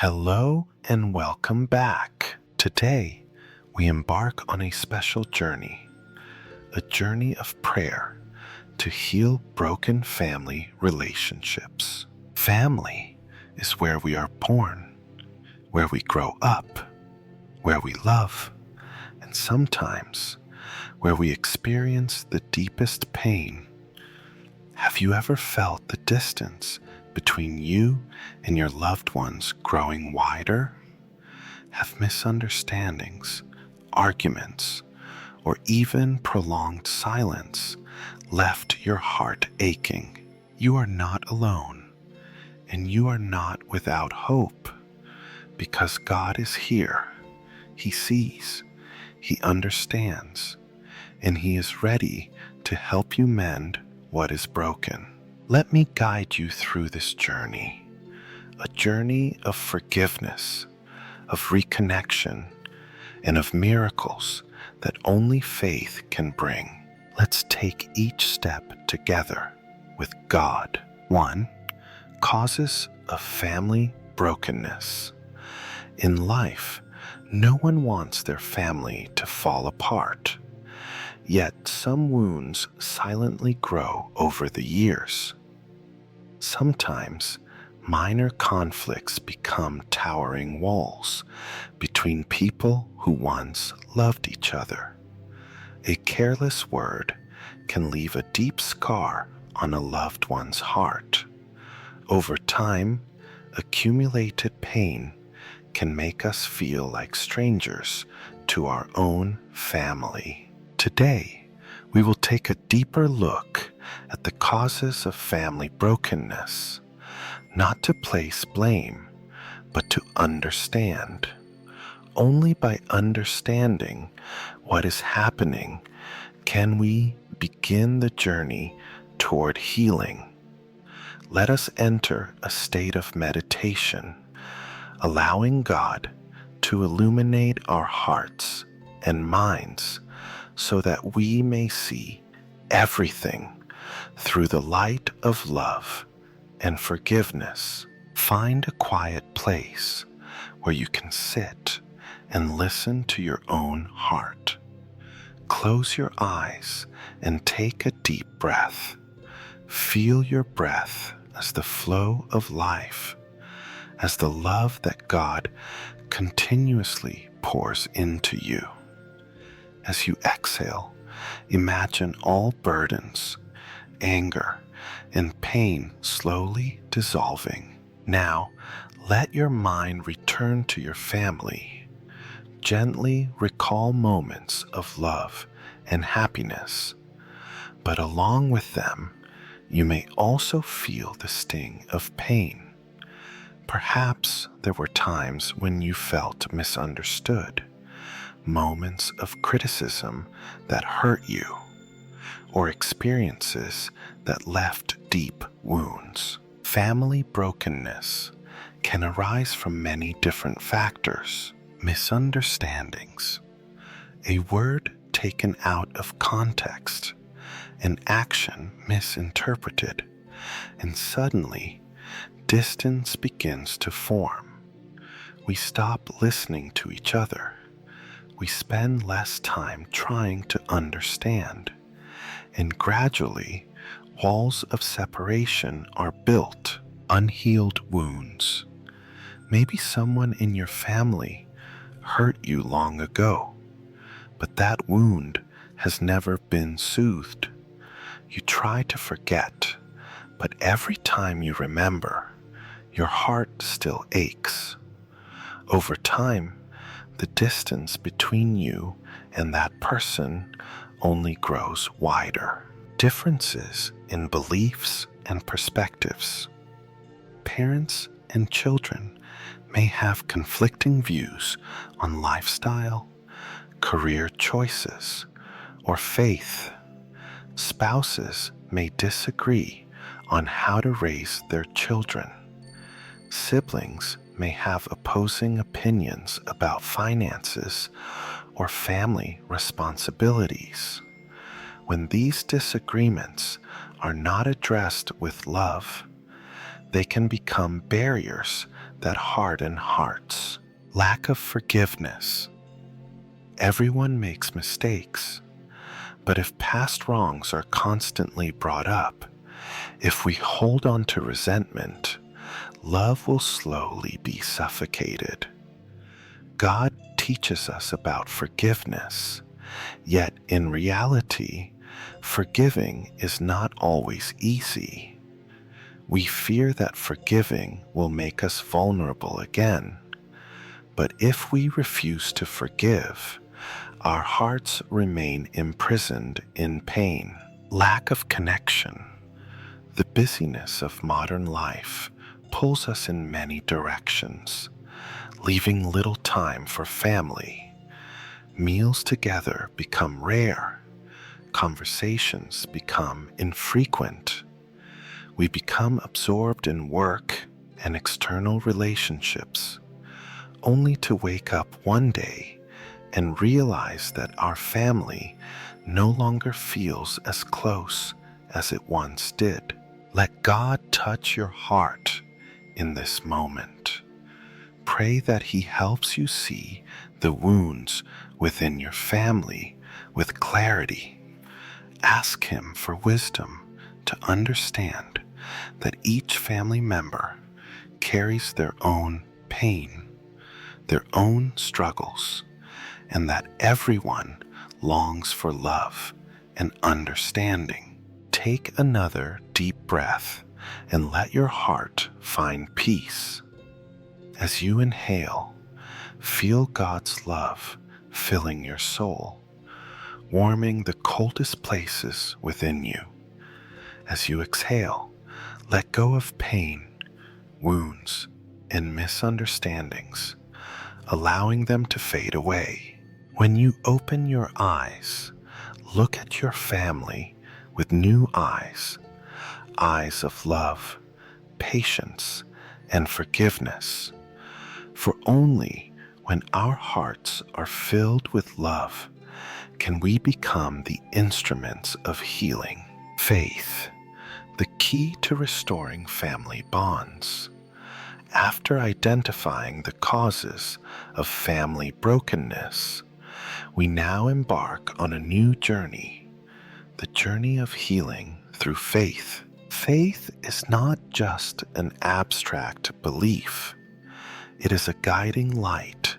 Hello and welcome back. Today, we embark on a special journey, a journey of prayer to heal broken family relationships. Family is where we are born, where we grow up, where we love, and sometimes where we experience the deepest pain. Have you ever felt the distance between you and your loved ones growing wider? Have misunderstandings, arguments, or even prolonged silence left your heart aching? You are not alone, and you are not without hope, because God is here. He sees, He understands, and He is ready to help you mend what is broken. Let me guide you through this journey, a journey of forgiveness, of reconnection, and of miracles that only faith can bring. Let's take each step together with God. 1. Causes of family brokenness. In life, no one wants their family to fall apart. Yet some wounds silently grow over the years. Sometimes minor conflicts become towering walls between people who once loved each other. A careless word can leave a deep scar on a loved one's heart. Over time, accumulated pain can make us feel like strangers to our own family. Today, we will take a deeper look at the causes of family brokenness, not to place blame, but to understand. Only by understanding what is happening can we begin the journey toward healing. Let us enter a state of meditation, allowing God to illuminate our hearts and minds so that we may see everything through the light of love and forgiveness. Find a quiet place where you can sit and listen to your own heart. Close your eyes and take a deep breath. Feel your breath as the flow of life, as the love that God continuously pours into you. As you exhale, imagine all burdens, anger, and pain slowly dissolving. Now, let your mind return to your family. Gently recall moments of love and happiness, but along with them, you may also feel the sting of pain. Perhaps there were times when you felt misunderstood, moments of criticism that hurt you, or experiences that left deep wounds. Family brokenness can arise from many different factors. Misunderstandings, a word taken out of context, an action misinterpreted, and suddenly distance begins to form. We stop listening to each other. We spend less time trying to understand, and gradually, walls of separation are built, unhealed wounds. Maybe someone in your family hurt you long ago, but that wound has never been soothed. You try to forget, but every time you remember, your heart still aches. Over time, the distance between you and that person only grows wider. Differences in beliefs and perspectives. Parents and children may have conflicting views on lifestyle, career choices, or faith. Spouses may disagree on how to raise their children. Siblings may have opposing opinions about finances or family responsibilities. When these disagreements are not addressed with love, they can become barriers that harden hearts. Lack of forgiveness. Everyone makes mistakes, but if past wrongs are constantly brought up, if we hold on to resentment, love will slowly be suffocated. God teaches us about forgiveness, yet in reality, forgiving is not always easy. We fear that forgiving will make us vulnerable again. But if we refuse to forgive, our hearts remain imprisoned in pain. Lack of connection. The busyness of modern life pulls us in many directions, leaving little time for family. Meals together become rare. Conversations become infrequent. We become absorbed in work and external relationships, only to wake up one day and realize that our family no longer feels as close as it once did. Let God touch your heart in this moment. Pray that He helps you see the wounds within your family with clarity. Ask Him for wisdom to understand that each family member carries their own pain, their own struggles, and that everyone longs for love and understanding. Take another deep breath and let your heart find peace. As you inhale, feel God's love filling your soul, warming the coldest places within you. As you exhale, let go of pain, wounds, and misunderstandings, allowing them to fade away. When you open your eyes, look at your family with new eyes, eyes of love, patience, and forgiveness. For only when our hearts are filled with love can we become the instruments of healing. Faith, the key to restoring family bonds. After identifying the causes of family brokenness, we now embark on a new journey, the journey of healing through faith. Faith is not just an abstract belief. It is a guiding light,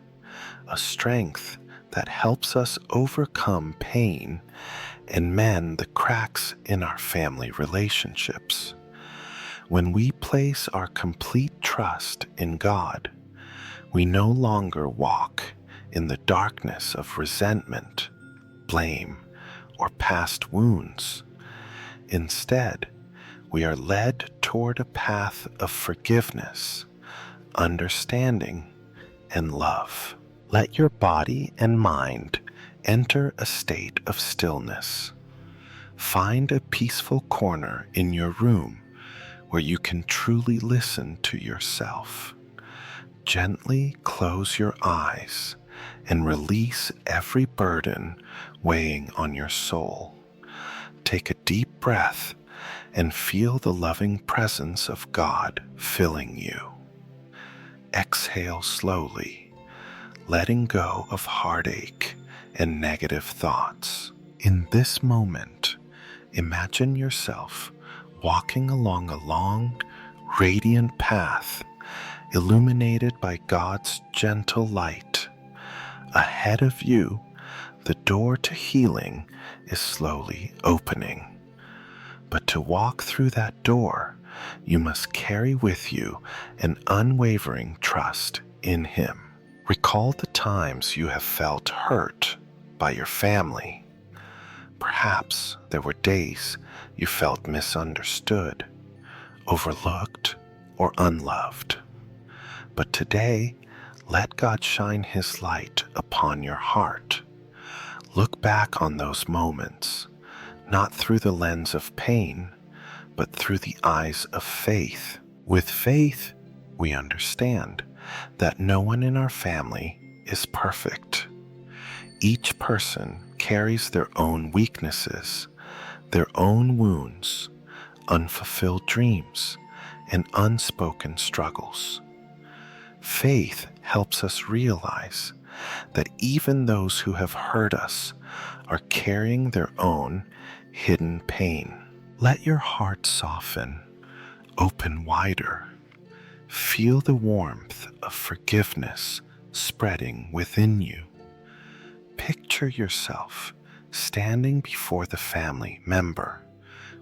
a strength that helps us overcome pain and mend the cracks in our family relationships. When we place our complete trust in God, we no longer walk in the darkness of resentment, blame, or past wounds. Instead, we are led toward a path of forgiveness, understanding, and love. Let your body and mind enter a state of stillness. Find a peaceful corner in your room where you can truly listen to yourself. Gently close your eyes and release every burden weighing on your soul. Take a deep breath and feel the loving presence of God filling you. Exhale slowly, letting go of heartache and negative thoughts. In this moment, imagine yourself walking along a long, radiant path illuminated by God's gentle light. Ahead of you, the door to healing is slowly opening. But to walk through that door, you must carry with you an unwavering trust in Him. Recall the times you have felt hurt by your family. Perhaps there were days you felt misunderstood, overlooked, or unloved. But today, let God shine His light upon your heart. Look back on those moments, not through the lens of pain, but through the eyes of faith. With faith, we understand that no one in our family is perfect. Each person carries their own weaknesses, their own wounds, unfulfilled dreams, and unspoken struggles. Faith helps us realize that even those who have hurt us are carrying their own hidden pain. Let your heart soften, open wider. Feel the warmth of forgiveness spreading within you. Picture yourself standing before the family member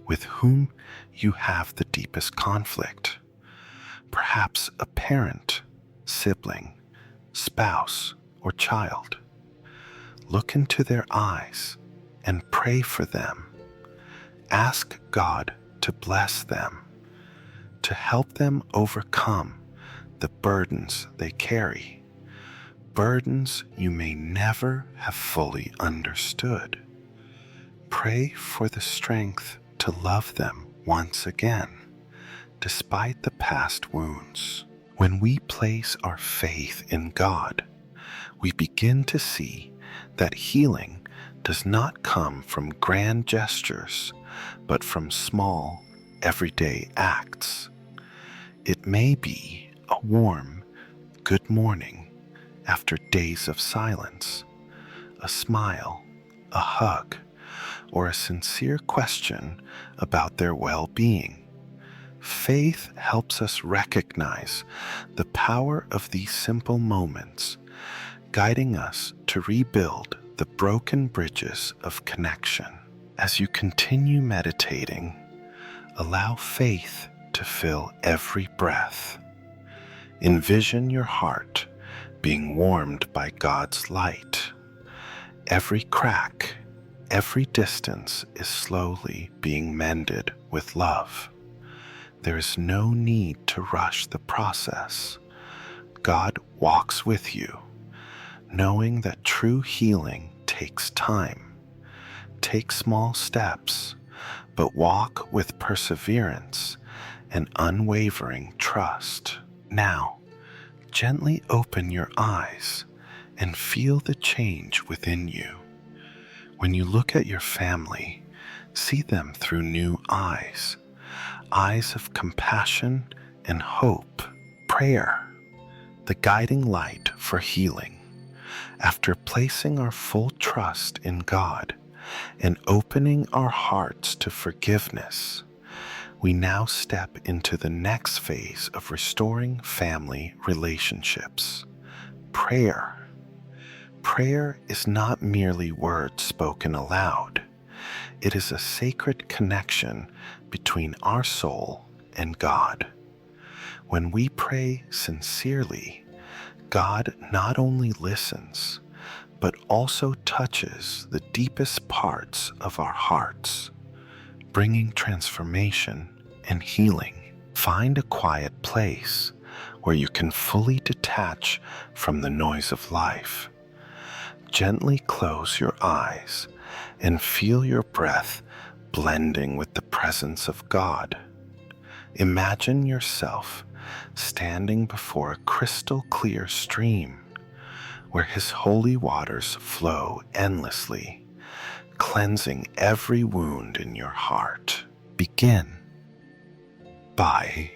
with whom you have the deepest conflict. Perhaps a parent, sibling, spouse, or child. Look into their eyes and pray for them. Ask God to bless them, to help them overcome the burdens they carry, burdens you may never have fully understood. Pray for the strength to love them once again, despite the past wounds. When we place our faith in God, we begin to see that healing does not come from grand gestures, but from small, everyday acts. It may be a warm, good morning after days of silence, a smile, a hug, or a sincere question about their well-being. Faith helps us recognize the power of these simple moments, guiding us to rebuild the broken bridges of connection. As you continue meditating, allow faith to fill every breath. Envision your heart being warmed by God's light. Every crack, every distance is slowly being mended with love. There is no need to rush the process. God walks with you, knowing that true healing takes time. Take small steps, but walk with perseverance and unwavering trust. Now, gently open your eyes and feel the change within you. When you look at your family, see them through new eyes, eyes of compassion and hope. Prayer, the guiding light for healing. After placing our full trust in God and opening our hearts to forgiveness, we now step into the next phase of restoring family relationships. Prayer. Prayer is not merely words spoken aloud. It is a sacred connection between our soul and God. When we pray sincerely, God not only listens, but also touches the deepest parts of our hearts, bringing transformation and healing. Find a quiet place where you can fully detach from the noise of life. Gently close your eyes and feel your breath blending with the presence of God. Imagine yourself standing before a crystal clear stream where His holy waters flow endlessly, cleansing every wound in your heart. Begin by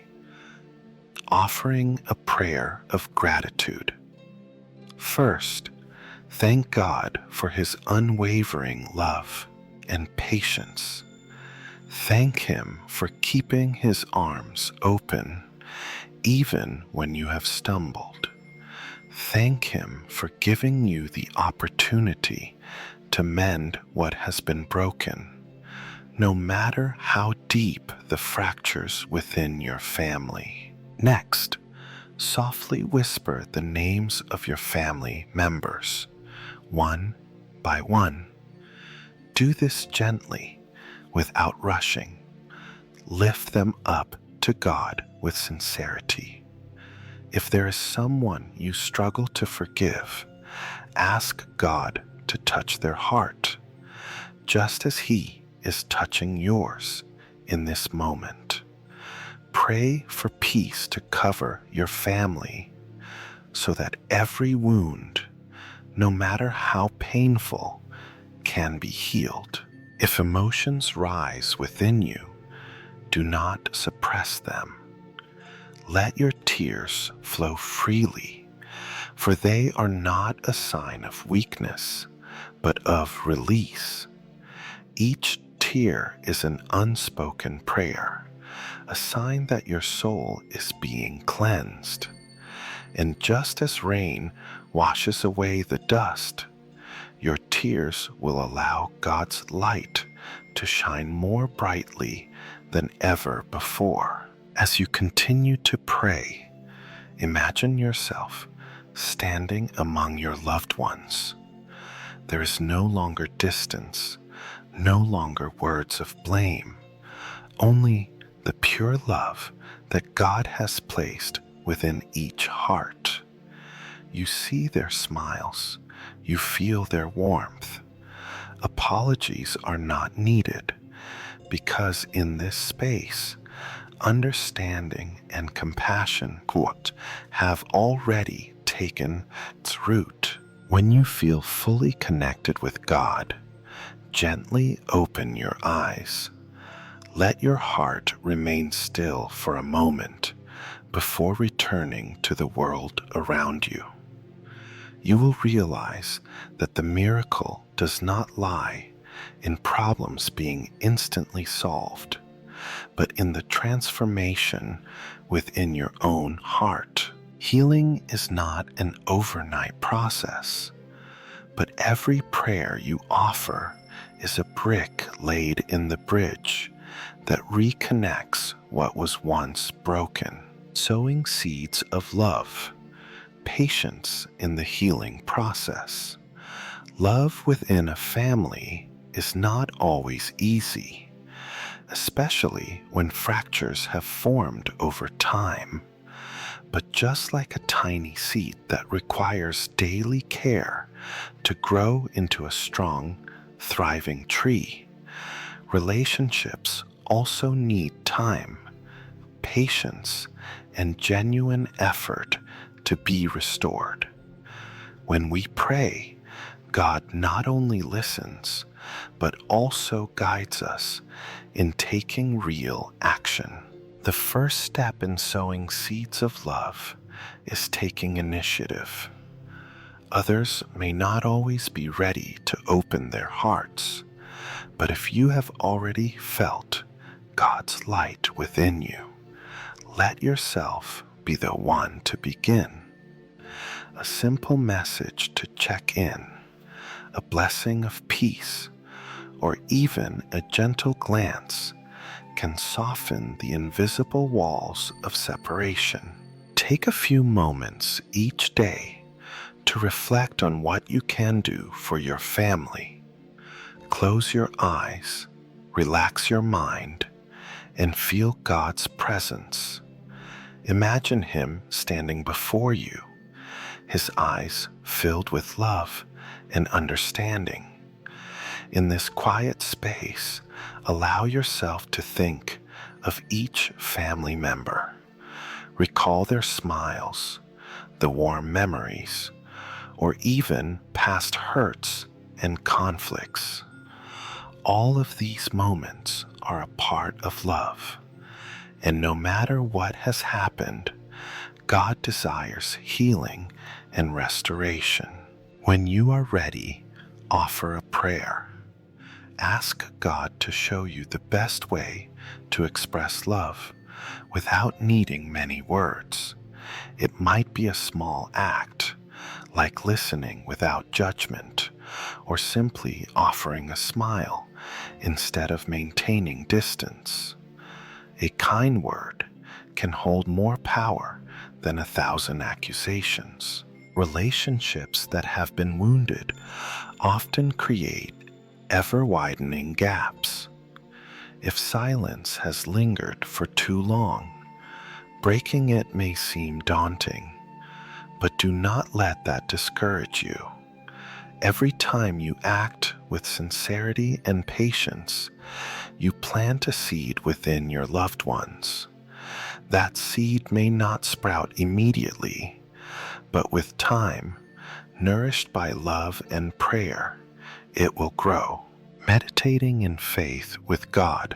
offering a prayer of gratitude. First, thank God for His unwavering love and patience. Thank Him for keeping His arms open even when you have stumbled. Thank Him for giving you the opportunity to mend what has been broken, no matter how deep the fractures within your family. Next, softly whisper the names of your family members, one by one. Do this gently, without rushing. Lift them up to God with sincerity. If there is someone you struggle to forgive, ask God to touch their heart, just as He is touching yours in this moment. Pray for peace to cover your family so that every wound, no matter how painful, can be healed. If emotions rise within you, do not suppress them. Let your tears flow freely, for they are not a sign of weakness, but of release. Each tear is an unspoken prayer, a sign that your soul is being cleansed. And just as rain washes away the dust, your tears will allow God's light to shine more brightly than ever before. As you continue to pray, imagine yourself standing among your loved ones. There is no longer distance, no longer words of blame, only the pure love that God has placed within each heart. You see their smiles, you feel their warmth. Apologies are not needed, because in this space, understanding and compassion have already taken its root. When you feel fully connected with God, gently open your eyes. Let your heart remain still for a moment before returning to the world around you. You will realize that the miracle does not lie in problems being instantly solved, but in the transformation within your own heart. Healing is not an overnight process, but every prayer you offer is a brick laid in the bridge that reconnects what was once broken, sowing seeds of love, patience in the healing process. Love within a family is not always easy, especially when fractures have formed over time. But just like a tiny seed that requires daily care to grow into a strong, thriving tree, relationships also need time, patience, and genuine effort to be restored. When we pray, God not only listens, but also guides us in taking real action. The first step in sowing seeds of love is taking initiative. Others may not always be ready to open their hearts, but if you have already felt God's light within you, let yourself be the one to begin. A simple message to check in, a blessing of peace, or even a gentle glance can soften the invisible walls of separation. Take a few moments each day to reflect on what you can do for your family. Close your eyes, relax your mind, and feel God's presence. Imagine Him standing before you, His eyes filled with love and understanding. In this quiet space, allow yourself to think of each family member. Recall their smiles, the warm memories, or even past hurts and conflicts. All of these moments are a part of love, and no matter what has happened, God desires healing and restoration. When you are ready, offer a prayer. Ask God to show you the best way to express love without needing many words. It might be a small act, like listening without judgment, or simply offering a smile instead of maintaining distance. A kind word can hold more power than 1,000 accusations. Relationships that have been wounded often create ever-widening gaps. If silence has lingered for too long, breaking it may seem daunting, but do not let that discourage you. Every time you act with sincerity and patience, you plant a seed within your loved ones. That seed may not sprout immediately, but with time, nourished by love and prayer, it will grow. Meditating in faith with God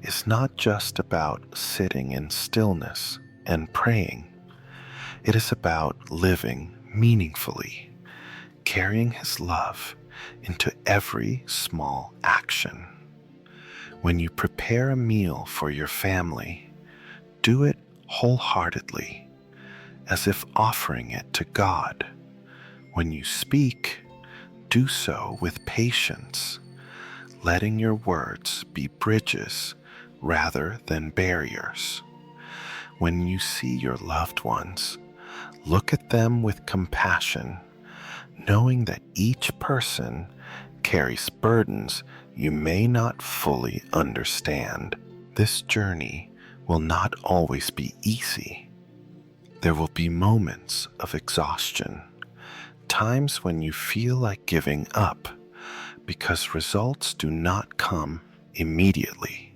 is not just about sitting in stillness. and praying. It is about living meaningfully, carrying His love into every small action. When you prepare a meal for your family, do it wholeheartedly, as if offering it to God. When you speak, do so with patience, letting your words be bridges rather than barriers. When you see your loved ones, look at them with compassion, knowing that each person carries burdens you may not fully understand. This journey will not always be easy. There will be moments of exhaustion, times when you feel like giving up because results do not come immediately.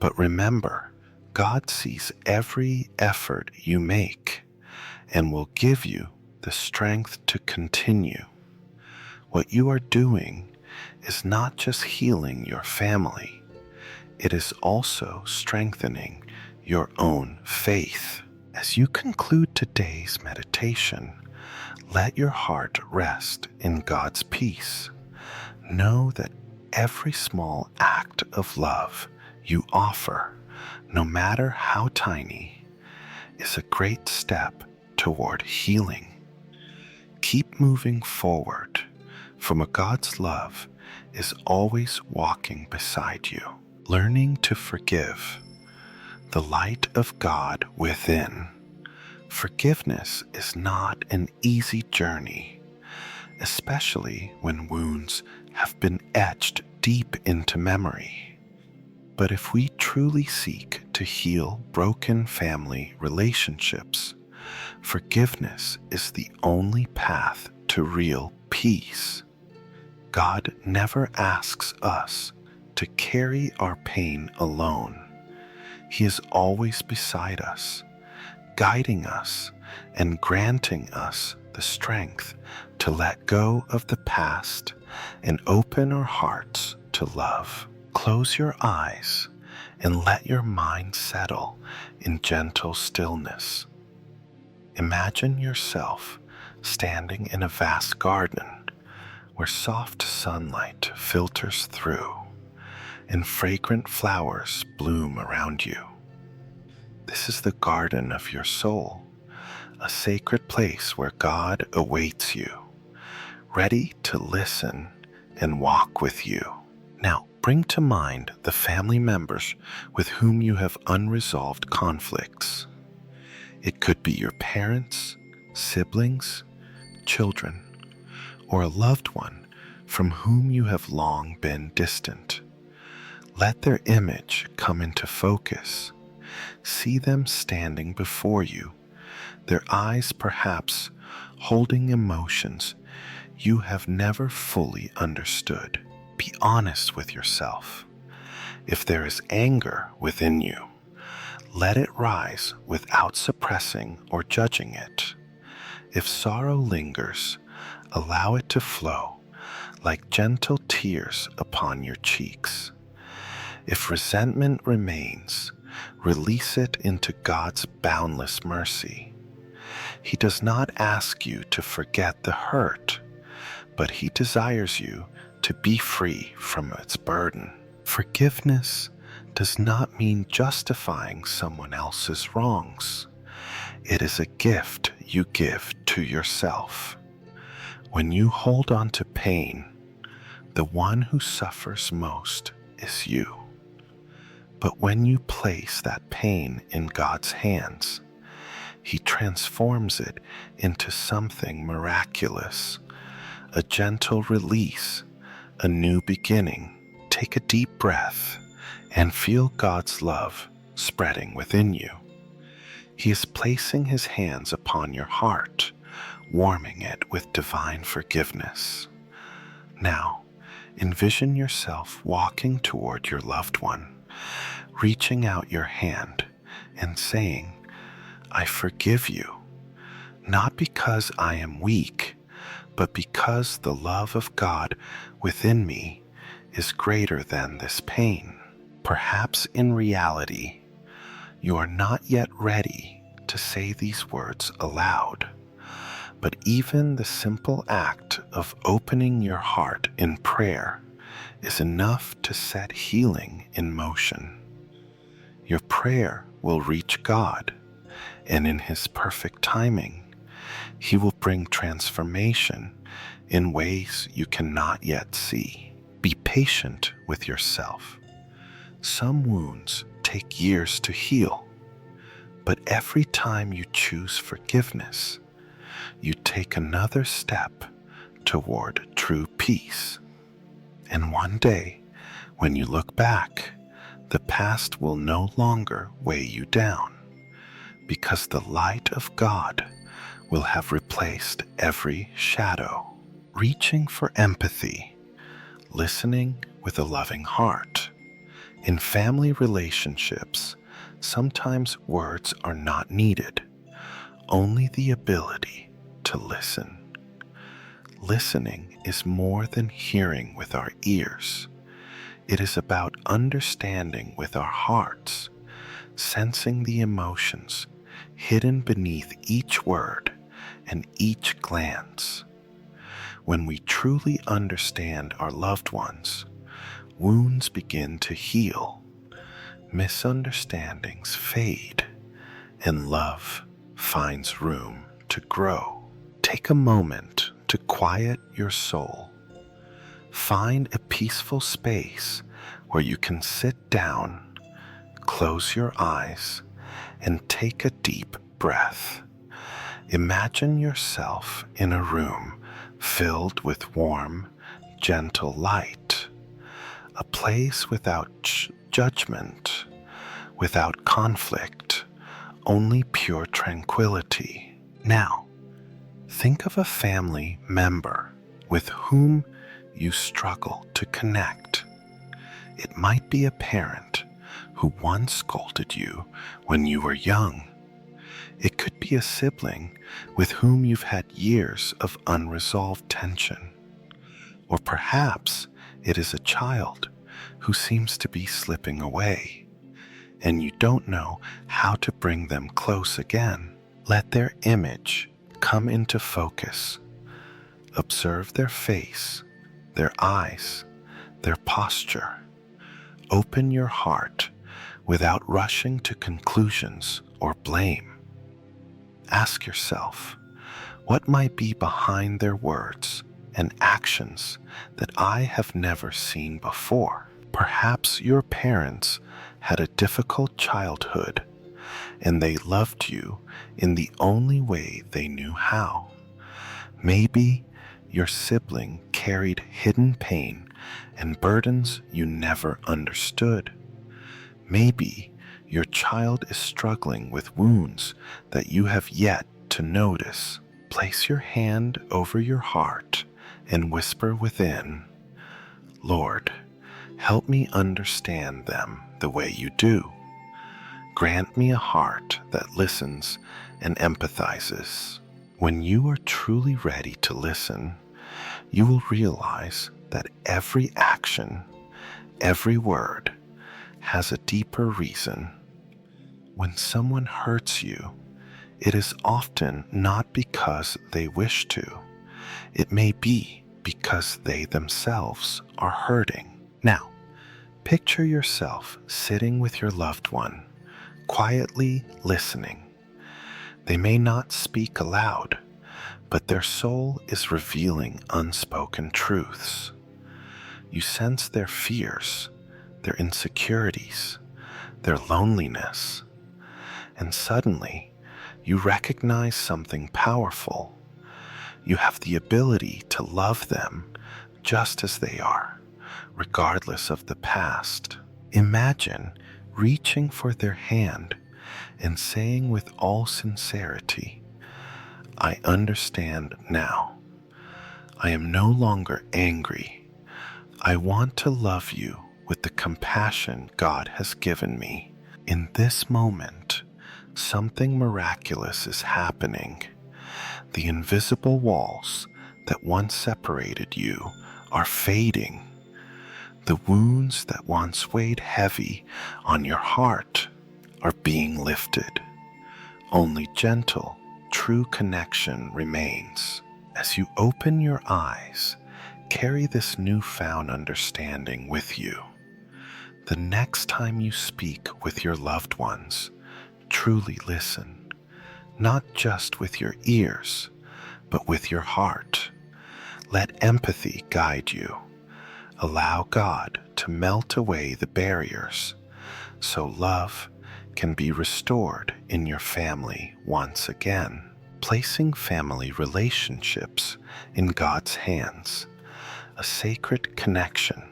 But remember, God sees every effort you make and will give you the strength to continue. What you are doing is not just healing your family, it is also strengthening your own faith. As you conclude today's meditation, let your heart rest in God's peace. Know that every small act of love you offer, no matter how tiny, is a great step toward healing. Keep moving forward, for God's love is always walking beside you. Learning to forgive, the light of God within. Forgiveness is not an easy journey, especially when wounds have been etched deep into memory. But if we truly seek to heal broken family relationships, forgiveness is the only path to real peace. God never asks us to carry our pain alone. He is always beside us, guiding us and granting us the strength to let go of the past and open our hearts to love. Close your eyes and let your mind settle in gentle stillness. Imagine yourself standing in a vast garden where soft sunlight filters through and fragrant flowers bloom around you. This is the garden of your soul, a sacred place where God awaits you, ready to listen and walk with you. Now, bring to mind the family members with whom you have unresolved conflicts. It could be your parents, siblings, children, or a loved one from whom you have long been distant. Let their image come into focus. See them standing before you, their eyes perhaps holding emotions you have never fully understood. Be honest with yourself. If there is anger within you, let it rise without suppressing or judging it. If sorrow lingers, allow it to flow like gentle tears upon your cheeks. If resentment remains, release it into God's boundless mercy. He does not ask you to forget the hurt, but He desires you to be free from its burden. Forgiveness does not mean justifying someone else's wrongs. It is a gift you give to yourself. When you hold on to pain, the one who suffers most is you. But when you place that pain in God's hands, He transforms it into something miraculous, a gentle release, a new beginning. Take a deep breath and feel God's love spreading within you. He is placing His hands upon your heart, warming it with divine forgiveness. Now, envision yourself walking toward your loved one, reaching out your hand and saying, "I forgive you," not because I am weak, but because the love of God within me is greater than this pain. Perhaps in reality, You are not yet ready to say these words aloud, but even the simple act of opening your heart in prayer is enough to set healing in motion. Your prayer will reach God, and in His perfect timing, He will bring transformation in ways you cannot yet see. Be patient with yourself. Some wounds take years to heal, but every time you choose forgiveness, you take another step toward true peace. And one day, when you look back, the past will no longer weigh you down, because the light of God will have replaced every shadow. Reaching for empathy, listening with a loving heart. In family relationships, sometimes words are not needed, only the ability to listen. Listening is more than hearing with our ears. It is about understanding with our hearts, sensing the emotions hidden beneath each word and each glance. When we truly understand our loved ones, wounds begin to heal, misunderstandings fade, and love finds room to grow. Take a moment to quiet your soul. Find a peaceful space where you can sit down, close your eyes, and take a deep breath. Imagine yourself in a room filled with warm, gentle light, a place without judgment, without conflict, only pure tranquility. Now, think of a family member with whom you struggle to connect. It might be a parent who once scolded you when you were young. It could be a sibling with whom you've had years of unresolved tension. Or perhaps it is a child who seems to be slipping away, and you don't know how to bring them close again. Let their image come into focus. Observe their face, their eyes, their posture. Open your heart without rushing to conclusions or blame. Ask yourself, what might be behind their words and actions that I have never seen before? Perhaps your parents had a difficult childhood, and they loved you in the only way they knew how. Maybe your sibling carried hidden pain and burdens you never understood. Maybe your child is struggling with wounds that you have yet to notice. Place your hand over your heart and whisper within, Lord, help me understand them the way you do. Grant me a heart that listens and empathizes. When you are truly ready to listen, you will realize that every action, every word, has a deeper reason. When someone hurts you, it is often not because they wish to. It may be because they themselves are hurting. Now, picture yourself sitting with your loved one, quietly listening. They may not speak aloud, but their soul is revealing unspoken truths. You sense their fears, their insecurities, their loneliness, and suddenly you recognize something powerful. You have the ability to love them just as they are, regardless of the past. Imagine reaching for their hand and saying with all sincerity, I understand now. I am no longer angry. I want to love you with the compassion God has given me. In this moment, something miraculous is happening. The invisible walls that once separated you are fading. The wounds that once weighed heavy on your heart are being lifted. Only gentle, true connection remains. As you open your eyes, carry this newfound understanding with you. The next time you speak with your loved ones, truly listen, not just with your ears, but with your heart. Let empathy guide you. Allow God to melt away the barriers so love can be restored in your family once again. Placing family relationships in God's hands, a sacred connection.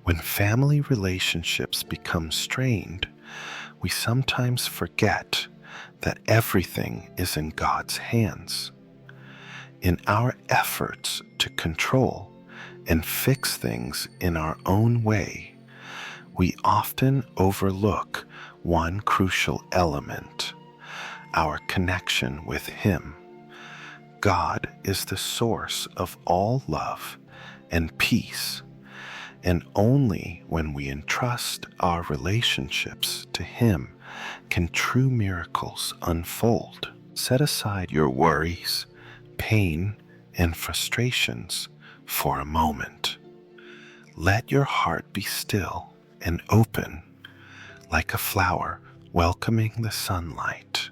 When family relationships become strained, we sometimes forget that everything is in God's hands. In our efforts to control and fix things in our own way, we often overlook one crucial element: our connection with Him. God is the source of all love and peace, and only when we entrust our relationships to Him can true miracles unfold. Set aside your worries, pain, and frustrations for a moment. Let your heart be still and open, like a flower welcoming the sunlight.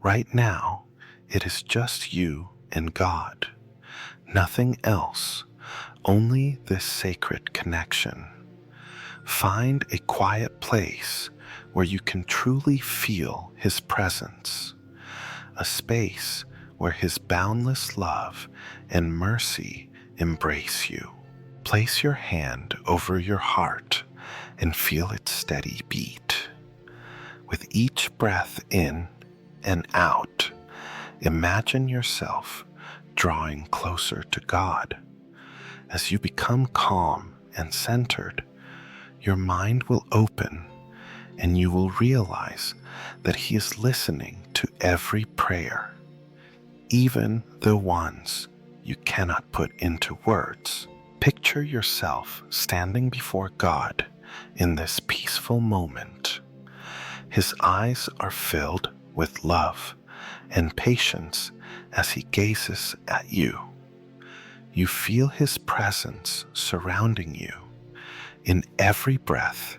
Right now, it is just you and God. Nothing else, only this sacred connection. Find a quiet place where you can truly feel His presence, a space where His boundless love and mercy embrace you. Place your hand over your heart and feel its steady beat. With each breath in and out, imagine yourself drawing closer to God. As you become calm and centered, your mind will open and you will realize that He is listening to every prayer, even the ones you cannot put into words. Picture yourself standing before God in this peaceful moment. His eyes are filled with love and patience as He gazes at you. You feel His presence surrounding you in every breath,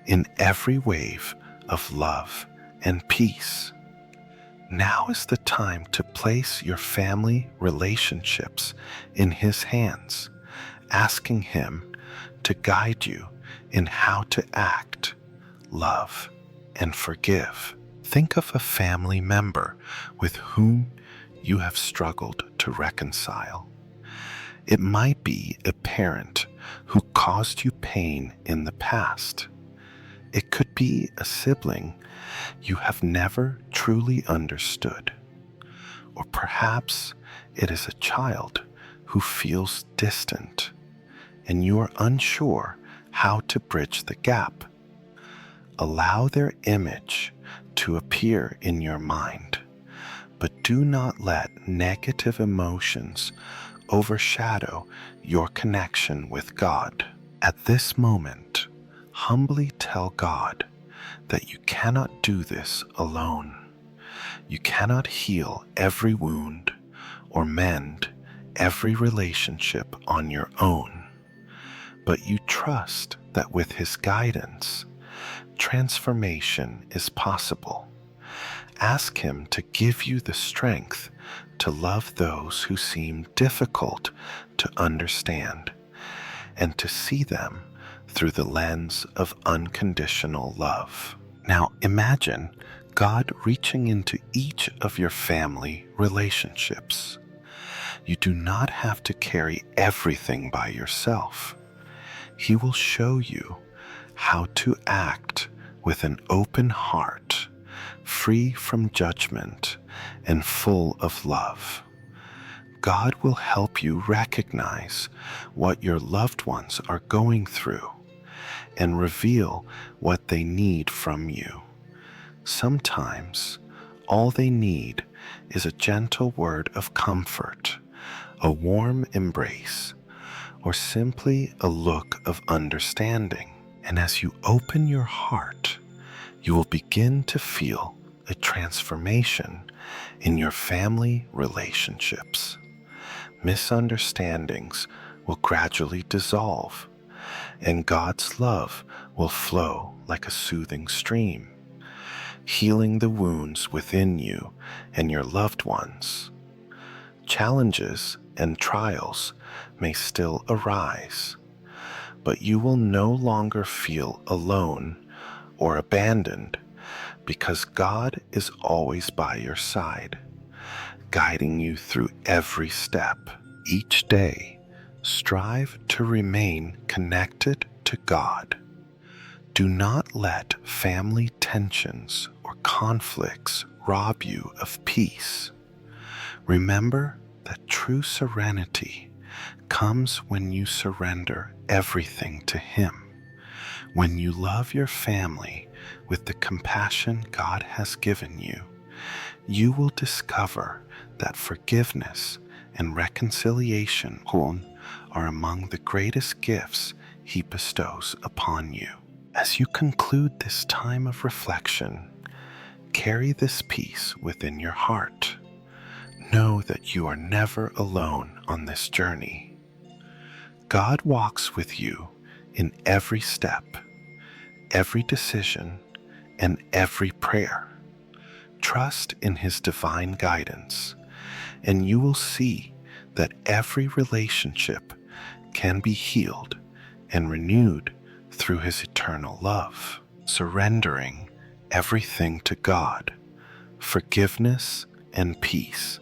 in every wave of love and peace. Now is the time to place your family relationships in His hands, asking Him to guide you in how to act, love, and forgive. Think of a family member with whom you have struggled to reconcile. It might be a parent who caused you pain in the past. It could be a sibling you have never truly understood. Or perhaps it is a child who feels distant and you are unsure how to bridge the gap. Allow their image to appear in your mind, but do not let negative emotions overshadow your connection with God. At this moment, humbly tell God that you cannot do this alone. You cannot heal every wound or mend every relationship on your own, but you trust that with His guidance, transformation is possible. Ask Him to give you the strength to love those who seem difficult to understand and to see them through the lens of unconditional love. Now imagine God reaching into each of your family relationships. You do not have to carry everything by yourself. He will show you how to act with an open heart, free from judgment and full of love. God will help you recognize what your loved ones are going through and reveal what they need from you. Sometimes all they need is a gentle word of comfort, a warm embrace, or simply a look of understanding. And as you open your heart, you will begin to feel a transformation in your family relationships. Misunderstandings will gradually dissolve, and God's love will flow like a soothing stream, healing the wounds within you and your loved ones. Challenges and trials may still arise, but you will no longer feel alone or abandoned because God is always by your side, guiding you through every step. Each day, strive to remain connected to God. Do not let family tensions or conflicts rob you of peace. Remember that true serenity comes when you surrender everything to Him. When you love your family with the compassion God has given you, you will discover that forgiveness and reconciliation are among the greatest gifts He bestows upon you. As you conclude this time of reflection, carry this peace within your heart. Know that you are never alone on this journey. God walks with you in every step, every decision, and every prayer. Trust in His divine guidance, and you will see that every relationship can be healed and renewed through His eternal love. Surrendering everything to God, forgiveness and peace.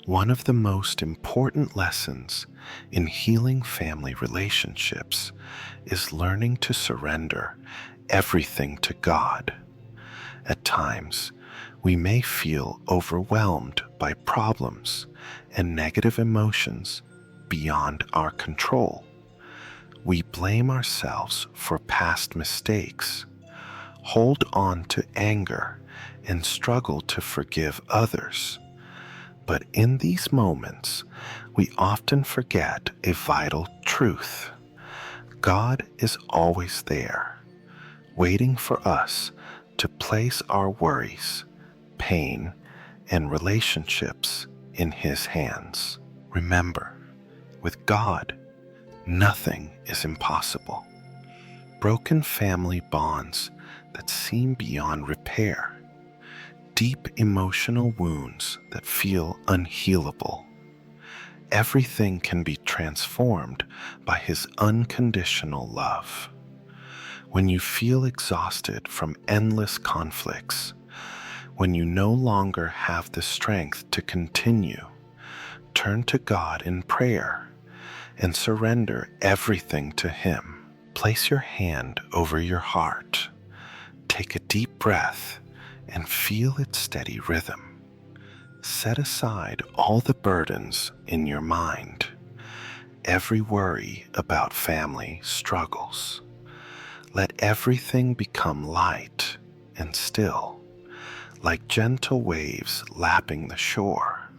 One of the most important lessons in healing family relationships is learning to surrender everything to God. At times, we may feel overwhelmed by problems and negative emotions beyond our control. We blame ourselves for past mistakes, hold on to anger, and struggle to forgive others. But in these moments, we often forget a vital truth. God is always there, waiting for us to place our worries, pain, and relationships in His hands. Remember, with God, nothing is impossible. Broken family bonds that seem beyond repair, deep emotional wounds that feel unhealable. Everything can be transformed by His unconditional love. When you feel exhausted from endless conflicts, when you no longer have the strength to continue, turn to God in prayer and surrender everything to Him. Place your hand over your heart. Take a deep breath and feel its steady rhythm. Set aside all the burdens in your mind, every worry about family struggles. Let everything become light and still, like gentle waves lapping the shore.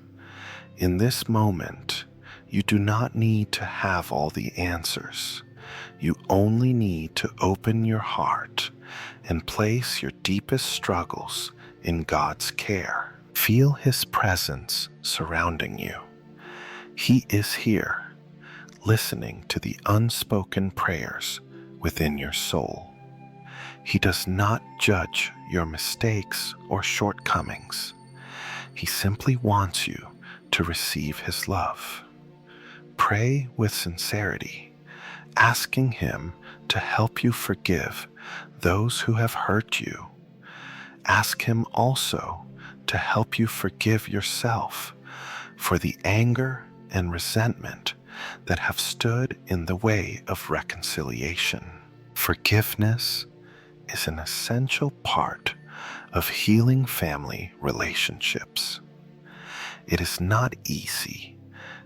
In this moment, you do not need to have all the answers. You only need to open your heart and place your deepest struggles in God's care. Feel His presence surrounding you. He is here, listening to the unspoken prayers within your soul. He does not judge your mistakes or shortcomings. He simply wants you to receive His love. Pray with sincerity, asking Him to help you forgive those who have hurt you. Ask Him also to help you forgive yourself for the anger and resentment that have stood in the way of reconciliation. Forgiveness is an essential part of healing family relationships. It is not easy,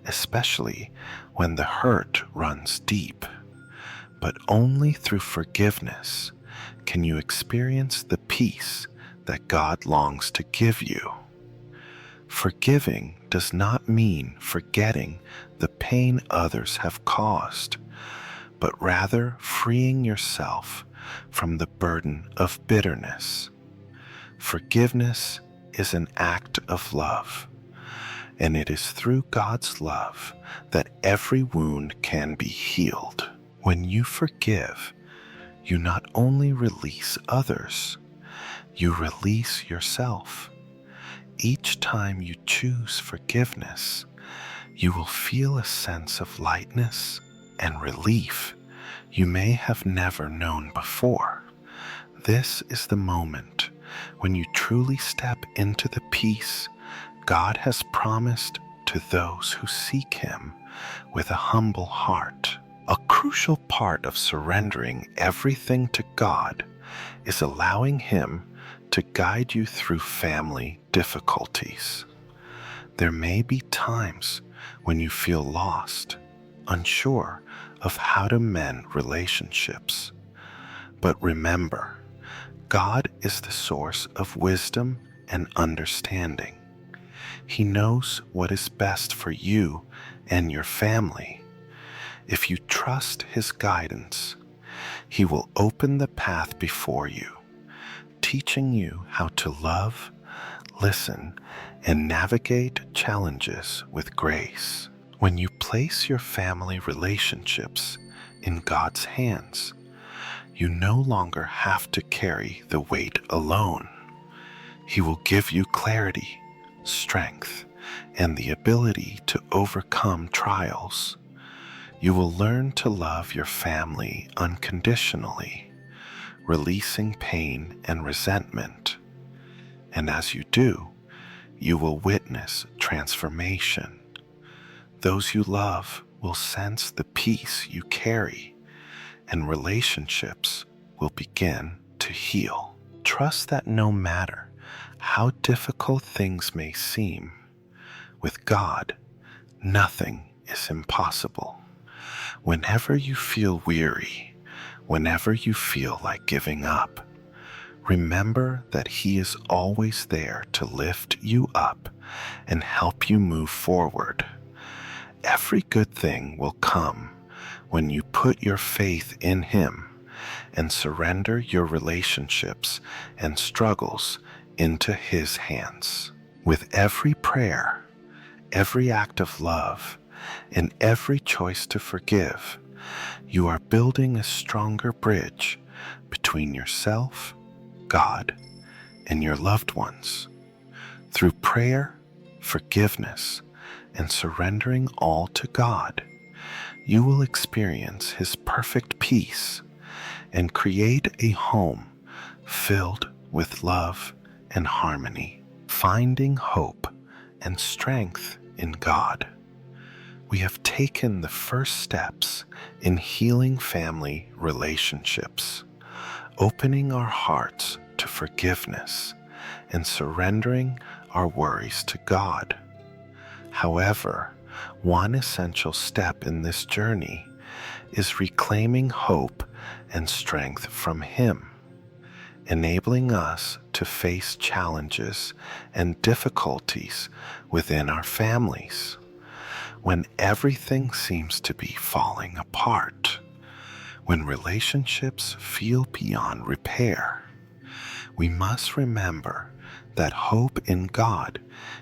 especially when the hurt runs deep, but only through forgiveness can you experience the peace that God longs to give you. Forgiving does not mean forgetting the pain others have caused, but rather freeing yourself from the burden of bitterness. Forgiveness is an act of love, and it is through God's love that every wound can be healed. When you forgive, you not only release others, you release yourself. Each time you choose forgiveness, you will feel a sense of lightness and relief you may have never known before. This is the moment when you truly step into the peace God has promised to those who seek Him with a humble heart. A crucial part of surrendering everything to God is allowing Him to guide you through family difficulties. There may be times when you feel lost, unsure of how to mend relationships. But remember, God is the source of wisdom and understanding. He knows what is best for you and your family. If you trust His guidance, He will open the path before you, teaching you how to love, listen, and navigate challenges with grace. When you place your family relationships in God's hands, you no longer have to carry the weight alone. He will give you clarity, strength, and the ability to overcome trials. You will learn to love your family unconditionally, releasing pain and resentment. And as you do, you will witness transformation. Those you love will sense the peace you carry, and relationships will begin to heal. Trust that no matter how difficult things may seem, with God, nothing is impossible. Whenever you feel weary, whenever you feel like giving up, remember that He is always there to lift you up and help you move forward. Every good thing will come when you put your faith in Him and surrender your relationships and struggles into His hands. With every prayer, every act of love, and every choice to forgive, you are building a stronger bridge between yourself, God, and your loved ones. Through prayer, forgiveness, and surrendering all to God, you will experience His perfect peace and create a home filled with love and harmony, finding hope and strength in God. We have taken the first steps in healing family relationships, opening our hearts to forgiveness and surrendering our worries to God. However, one essential step in this journey is reclaiming hope and strength from Him, enabling us to face challenges and difficulties within our families. When everything seems to be falling apart, when relationships feel beyond repair, we must remember that hope in God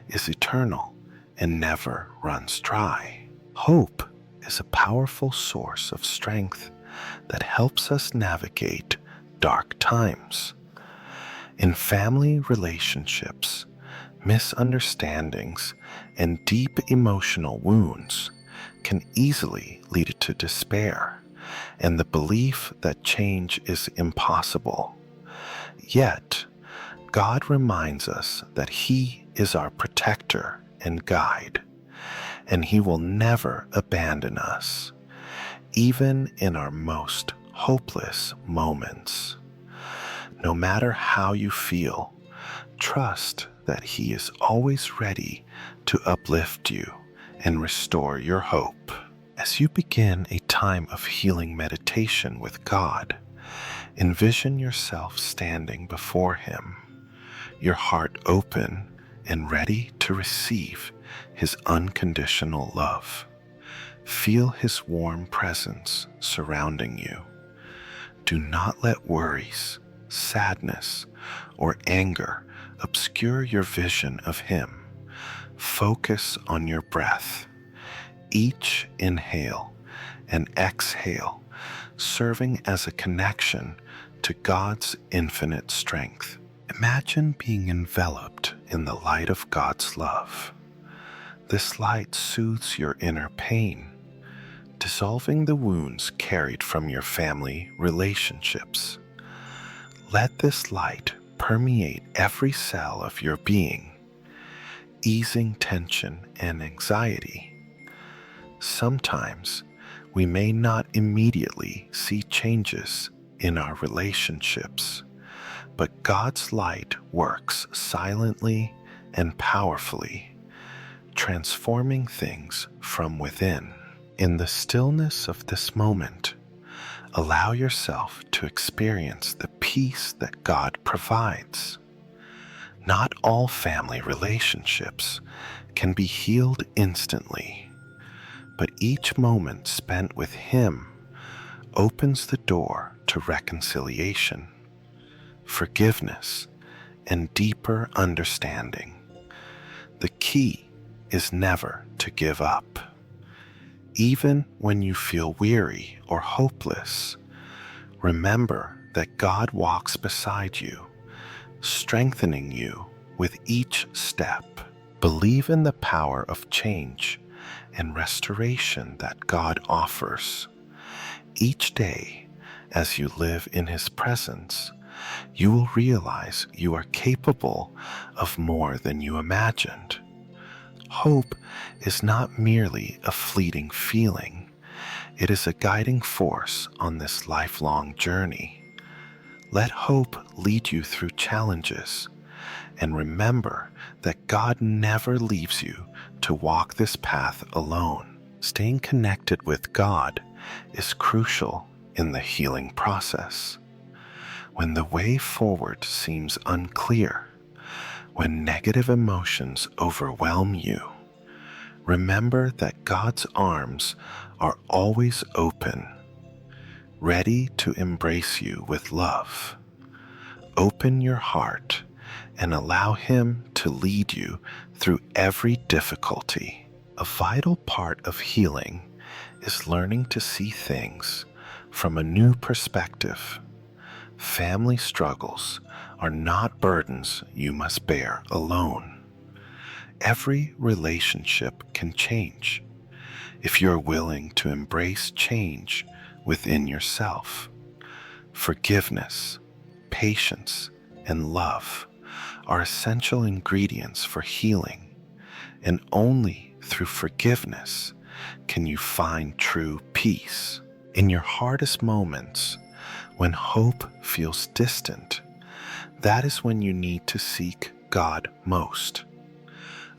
is eternal and never runs dry. Hope is a powerful source of strength that helps us navigate dark times. In family relationships, misunderstandings and deep emotional wounds can easily lead to despair and the belief that change is impossible. Yet, God reminds us that He is our protector and guide, and He will never abandon us, even in our most hopeless moments. No matter how you feel, trust that He is always ready to uplift you and restore your hope. As you begin a time of healing meditation with God, envision yourself standing before Him, your heart open and ready to receive His unconditional love. Feel His warm presence surrounding you. Do not let worries, sadness, or anger obscure your vision of Him. Focus on your breath. Each inhale and exhale serving as a connection to God's infinite strength. Imagine being enveloped in the light of God's love. This light soothes your inner pain, dissolving the wounds carried from your family relationships. Let this light permeate every cell of your being, easing tension and anxiety. Sometimes we may not immediately see changes in our relationships, but God's light works silently and powerfully, transforming things from within. In the stillness of this moment, allow yourself to experience the peace that God provides. Not all family relationships can be healed instantly, but each moment spent with Him opens the door to reconciliation, forgiveness, and deeper understanding. The key is never to give up. Even when you feel weary or hopeless, remember that God walks beside you, strengthening you with each step. Believe in the power of change and restoration that God offers. Each day, as you live in His presence, you will realize you are capable of more than you imagined. Hope is not merely a fleeting feeling. It is a guiding force on this lifelong journey. Let hope lead you through challenges, and remember that God never leaves you to walk this path alone. Staying connected with God is crucial in the healing process. When the way forward seems unclear, when negative emotions overwhelm you, remember that God's arms are always open, ready to embrace you with love. Open your heart and allow Him to lead you through every difficulty. A vital part of healing is learning to see things from a new perspective. Family struggles are not burdens you must bear alone. Every relationship can change if you're willing to embrace change within yourself. Forgiveness, patience, and love are essential ingredients for healing, and only through forgiveness can you find true peace. In your hardest moments, when hope feels distant, that is when you need to seek God most.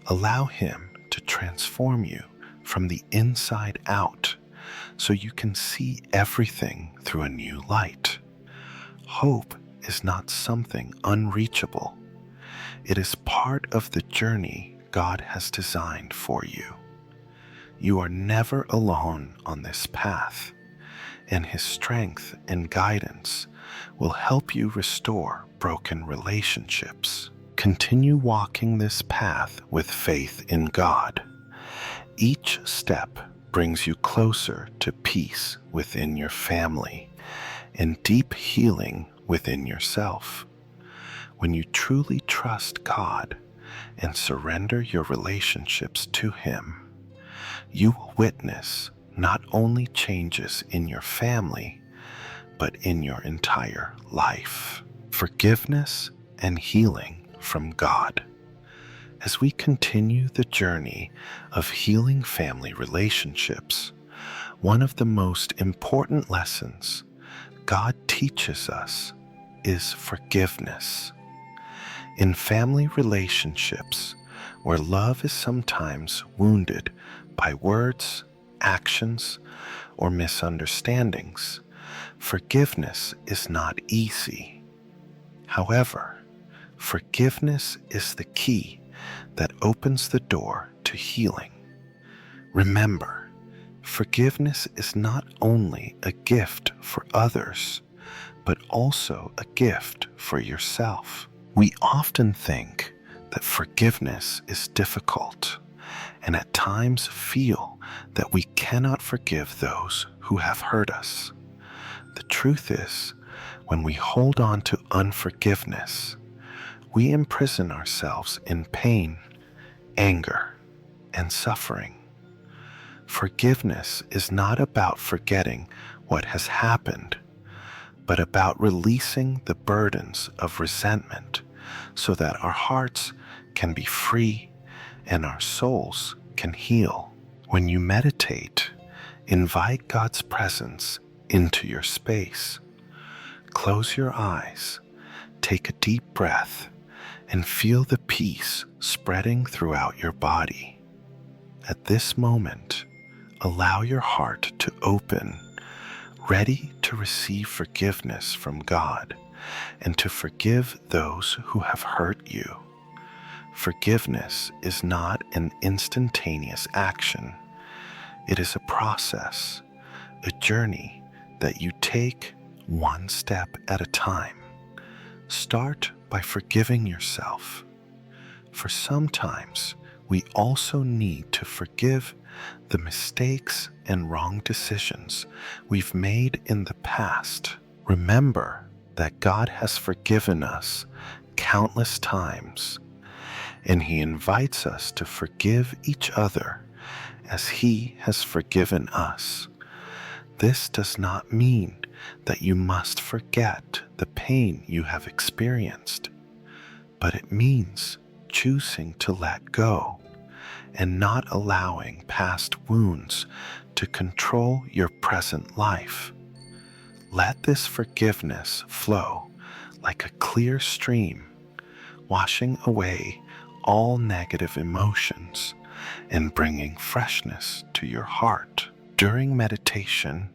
Allow Him to transform you from the inside out so you can see everything through a new light. Hope is not something unreachable. It is part of the journey God has designed for you. You are never alone on this path, and His strength and guidance will help you restore broken relationships. Continue walking this path with faith in God. Each step brings you closer to peace within your family and deep healing within yourself. When you truly trust God and surrender your relationships to Him, you will witness not only changes in your family, but in your entire life. Forgiveness and healing from God. As we continue the journey of healing family relationships, one of the most important lessons God teaches us is forgiveness. In family relationships, where love is sometimes wounded by words, actions, or misunderstandings, forgiveness is not easy. However, forgiveness is the key that opens the door to healing. Remember, forgiveness is not only a gift for others, but also a gift for yourself. We often think that forgiveness is difficult, and at times feel that we cannot forgive those who have hurt us. The truth is, when we hold on to unforgiveness, we imprison ourselves in pain, anger, and suffering. Forgiveness is not about forgetting what has happened, but about releasing the burdens of resentment so that our hearts can be free and our souls can heal. When you meditate, invite God's presence into your space. Close your eyes, take a deep breath, and feel the peace spreading throughout your body. At this moment, allow your heart to open, ready to receive forgiveness from God and to forgive those who have hurt you. Forgiveness is not an instantaneous action. It is a process, a journey that you take one step at a time. Start by forgiving yourself. For sometimes we also need to forgive the mistakes and wrong decisions we've made in the past. Remember that God has forgiven us countless times, and He invites us to forgive each other as He has forgiven us. This does not mean that you must forget the pain you have experienced, but it means choosing to let go and not allowing past wounds to control your present life. Let this forgiveness flow like a clear stream, washing away all negative emotions and bringing freshness to your heart. During meditation,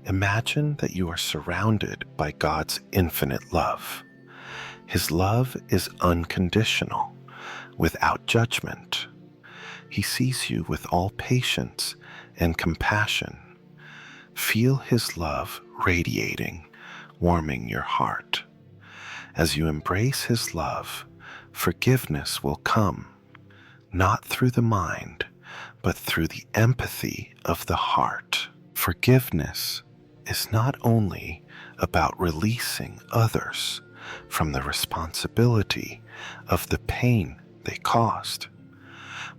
imagine that you are surrounded by God's infinite love. His love is unconditional, without judgment. He sees you with all patience and compassion. Feel His love radiating, warming your heart. As you embrace His love, forgiveness will come, not through the mind, but through the empathy of the heart. Forgiveness is not only about releasing others from the responsibility of the pain they caused.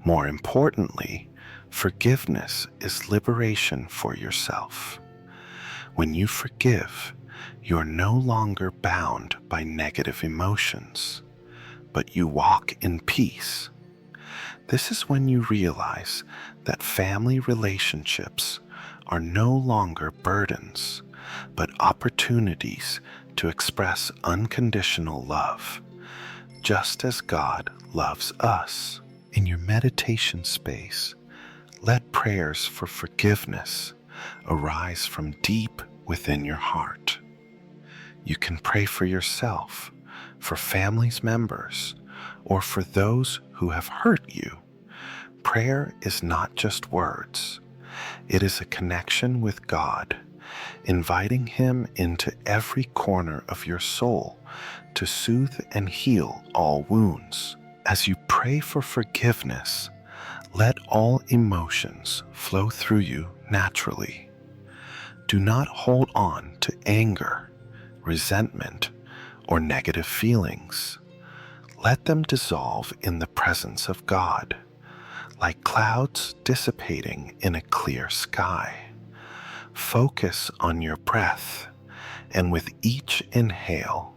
More importantly, forgiveness is liberation for yourself. When you forgive, you are no longer bound by negative emotions, but you walk in peace. This is when you realize that family relationships are no longer burdens, but opportunities to express unconditional love, just as God loves us. In your meditation space, let prayers for forgiveness arise from deep within your heart. You can pray for yourself, for family members, or for those who have hurt you. Prayer is not just words. It is a connection with God, inviting Him into every corner of your soul to soothe and heal all wounds. As you pray for forgiveness, let all emotions flow through you naturally. Do not hold on to anger, resentment, or negative feelings. Let them dissolve in the presence of God, like clouds dissipating in a clear sky. Focus on your breath, and with each inhale,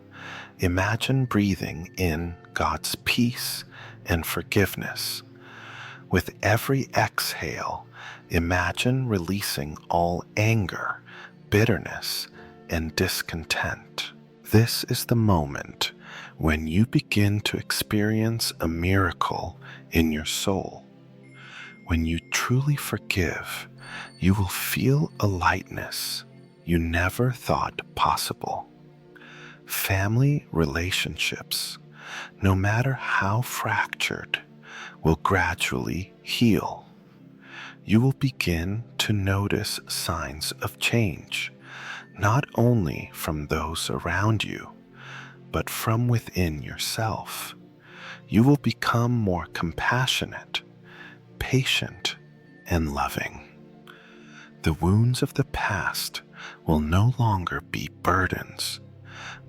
imagine breathing in God's peace and forgiveness. With every exhale, imagine releasing all anger, bitterness, and discontent. This is the moment when you begin to experience a miracle in your soul. When you truly forgive, you will feel a lightness you never thought possible. Family relationships, no matter how fractured, will gradually heal. You will begin to notice signs of change, not only from those around you, but from within yourself. You will become more compassionate, patient, and loving. The wounds of the past will no longer be burdens,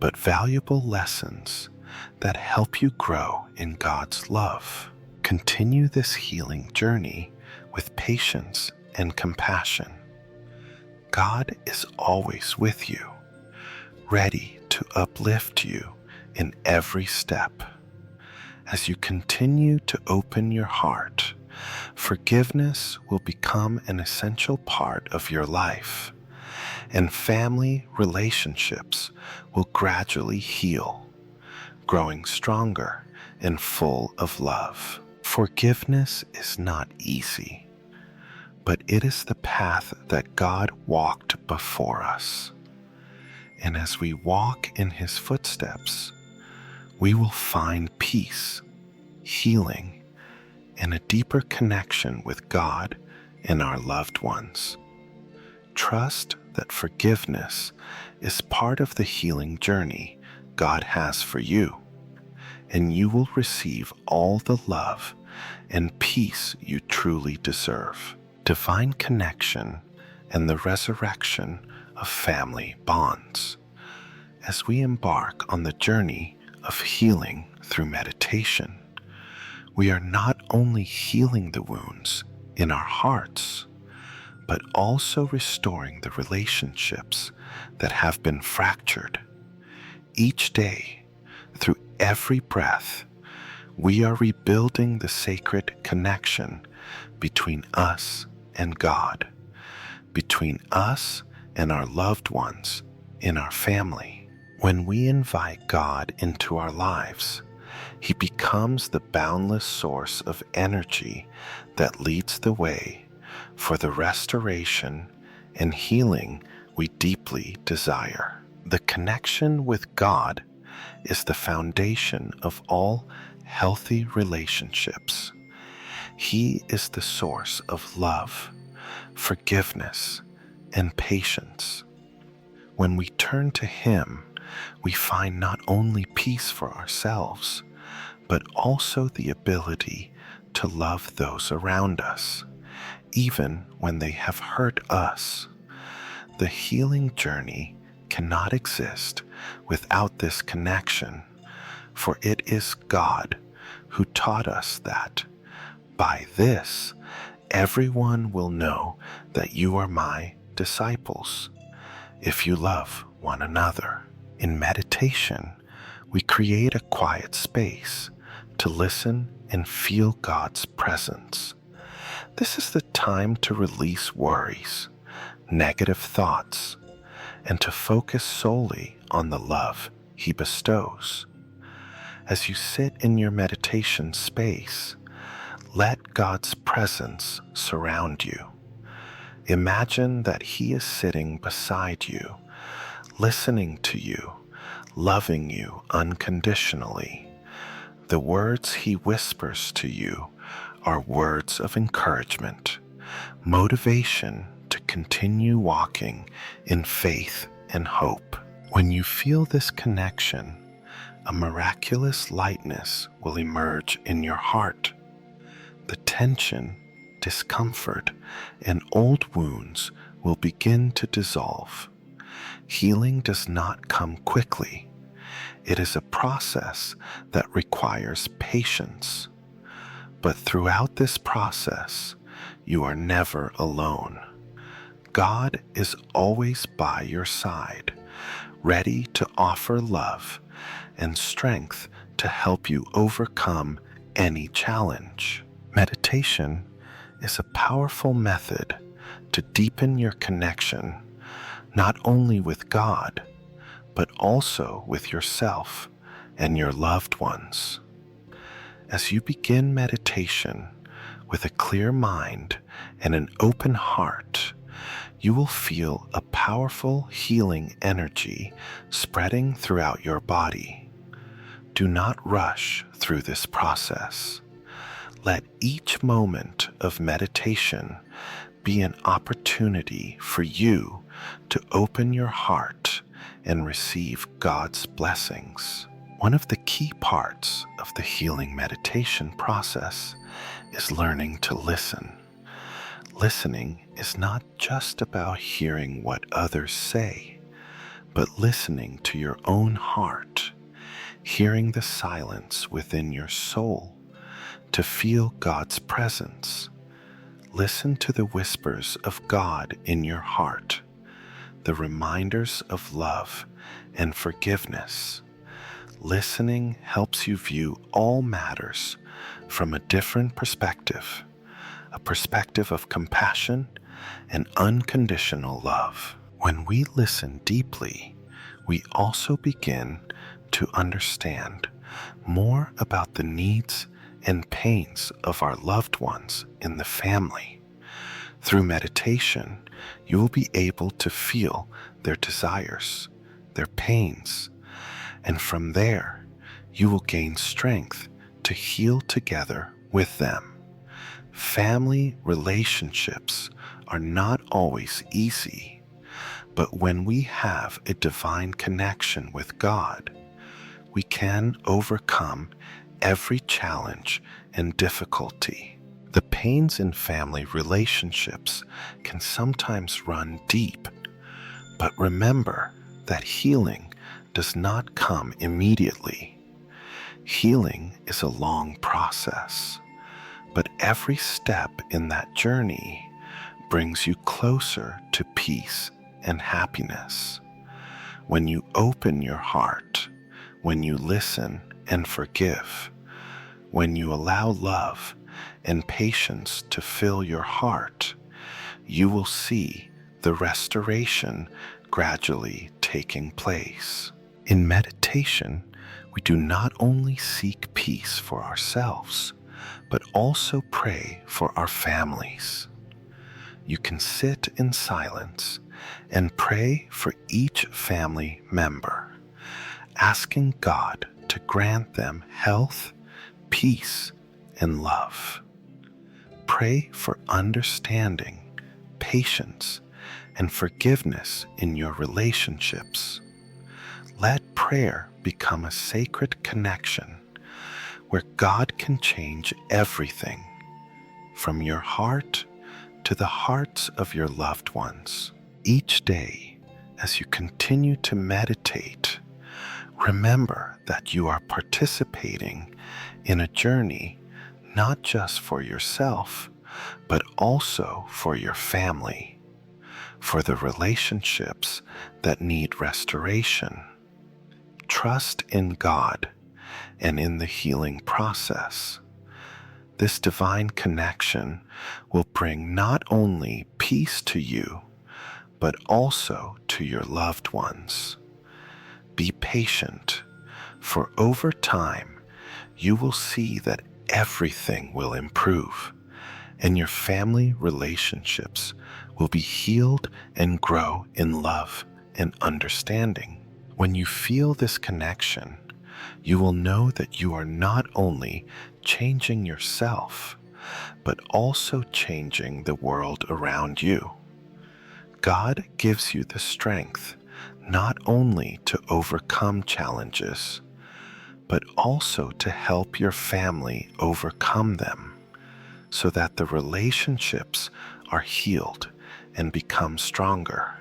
but valuable lessons that help you grow in God's love. Continue this healing journey with patience and compassion. God is always with you, ready to uplift you in every step. As you continue to open your heart, forgiveness will become an essential part of your life, and family relationships will gradually heal, growing stronger and full of love. Forgiveness is not easy, but it is the path that God walked before us. And as we walk in His footsteps, we will find peace, healing, and a deeper connection with God and our loved ones. Trust that forgiveness is part of the healing journey God has for you, and you will receive all the love and peace you truly deserve. Divine connection and the resurrection of family bonds. As we embark on the journey of healing through meditation, we are not only healing the wounds in our hearts, but also restoring the relationships that have been fractured. Each day, through every breath, we are rebuilding the sacred connection between us and God, between us and our loved ones in our family. When we invite God into our lives, He becomes the boundless source of energy that leads the way for the restoration and healing we deeply desire. The connection with God is the foundation of all healthy relationships. He is the source of love, forgiveness, and patience. When we turn to Him, we find not only peace for ourselves, but also the ability to love those around us, even when they have hurt us. The healing journey cannot exist without this connection, for it is God who taught us that, by this, everyone will know that you are my disciples, if you love one another. In meditation, we create a quiet space to listen and feel God's presence. This is the time to release worries, negative thoughts, and to focus solely on the love He bestows. As you sit in your meditation space, let God's presence surround you. Imagine that He is sitting beside you, listening to you, loving you unconditionally. The words He whispers to you are words of encouragement, motivation to continue walking in faith and hope. When you feel this connection, a miraculous lightness will emerge in your heart. The tension, discomfort, and old wounds will begin to dissolve. Healing does not come quickly. It is a process that requires patience. But throughout this process, you are never alone. God is always by your side, ready to offer love and strength to help you overcome any challenge. Meditation is a powerful method to deepen your connection, not only with God, but also with yourself and your loved ones. As you begin meditation with a clear mind and an open heart, you will feel a powerful healing energy spreading throughout your body. Do not rush through this process. Let each moment of meditation be an opportunity for you to open your heart and receive God's blessings. One of the key parts of the healing meditation process is learning to listen. Listening is not just about hearing what others say, but listening to your own heart, hearing the silence within your soul to feel God's presence. Listen to the whispers of God in your heart, the reminders of love and forgiveness. Listening helps you view all matters from a different perspective, a perspective of compassion and unconditional love. When we listen deeply, we also begin to understand more about the needs and pains of our loved ones in the family. Through meditation, you will be able to feel their desires, their pains, and from there, you will gain strength to heal together with them. Family relationships are not always easy, but when we have a divine connection with God, we can overcome every challenge and difficulty. The pains in family relationships can sometimes run deep, but remember that healing does not come immediately. Healing is a long process, but every step in that journey brings you closer to peace and happiness. When you open your heart, when you listen and forgive, when you allow love and patience to fill your heart, you will see the restoration gradually taking place. In meditation, we do not only seek peace for ourselves, but also pray for our families. You can sit in silence and pray for each family member, asking God to grant them health, peace, and love. Pray for understanding, patience, and forgiveness in your relationships. Let prayer become a sacred connection where God can change everything, from your heart to the hearts of your loved ones. Each day, as you continue to meditate, remember that you are participating in a journey not just for yourself, but also for your family, for the relationships that need restoration. Trust in God and in the healing process. This divine connection will bring not only peace to you, but also to your loved ones. Be patient, for over time, you will see that everything will improve, and your family relationships will be healed and grow in love and understanding. When you feel this connection, you will know that you are not only changing yourself, but also changing the world around you. God gives you the strength not only to overcome challenges, but also to help your family overcome them, so that the relationships are healed and become stronger.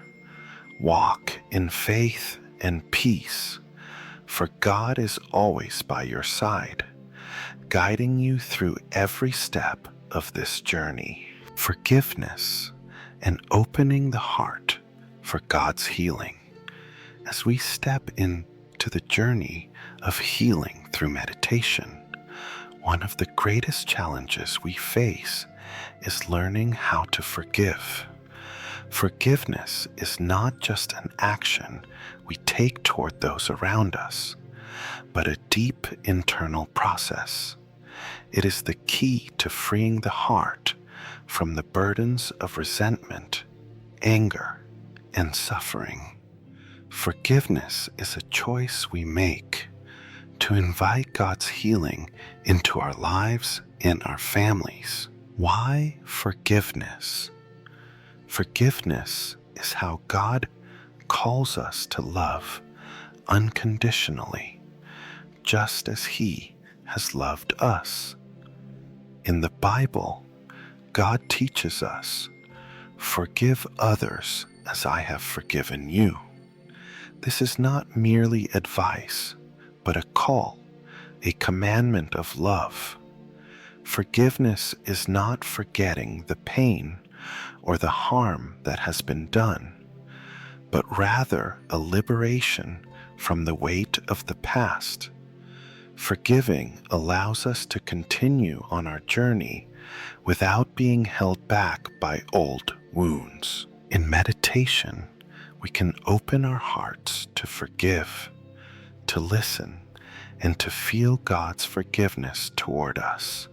Walk in faith and peace, for God is always by your side, guiding you through every step of this journey. Forgiveness and opening the heart for God's healing. As we step into the journey of healing through meditation, one of the greatest challenges we face is learning how to forgive. Forgiveness is not just an action we take toward those around us, but a deep internal process. It is the key to freeing the heart from the burdens of resentment, anger, and suffering. Forgiveness is a choice we make to invite God's healing into our lives and our families. Why forgiveness? Forgiveness is how God calls us to love unconditionally, just as He has loved us. In the Bible, God teaches us, "Forgive others as I have forgiven you." This is not merely advice, but a call, a commandment of love. Forgiveness is not forgetting the pain or the harm that has been done, but rather a liberation from the weight of the past. Forgiving allows us to continue on our journey without being held back by old wounds. In meditation, we can open our hearts to forgive, to listen, and to feel God's forgiveness toward us.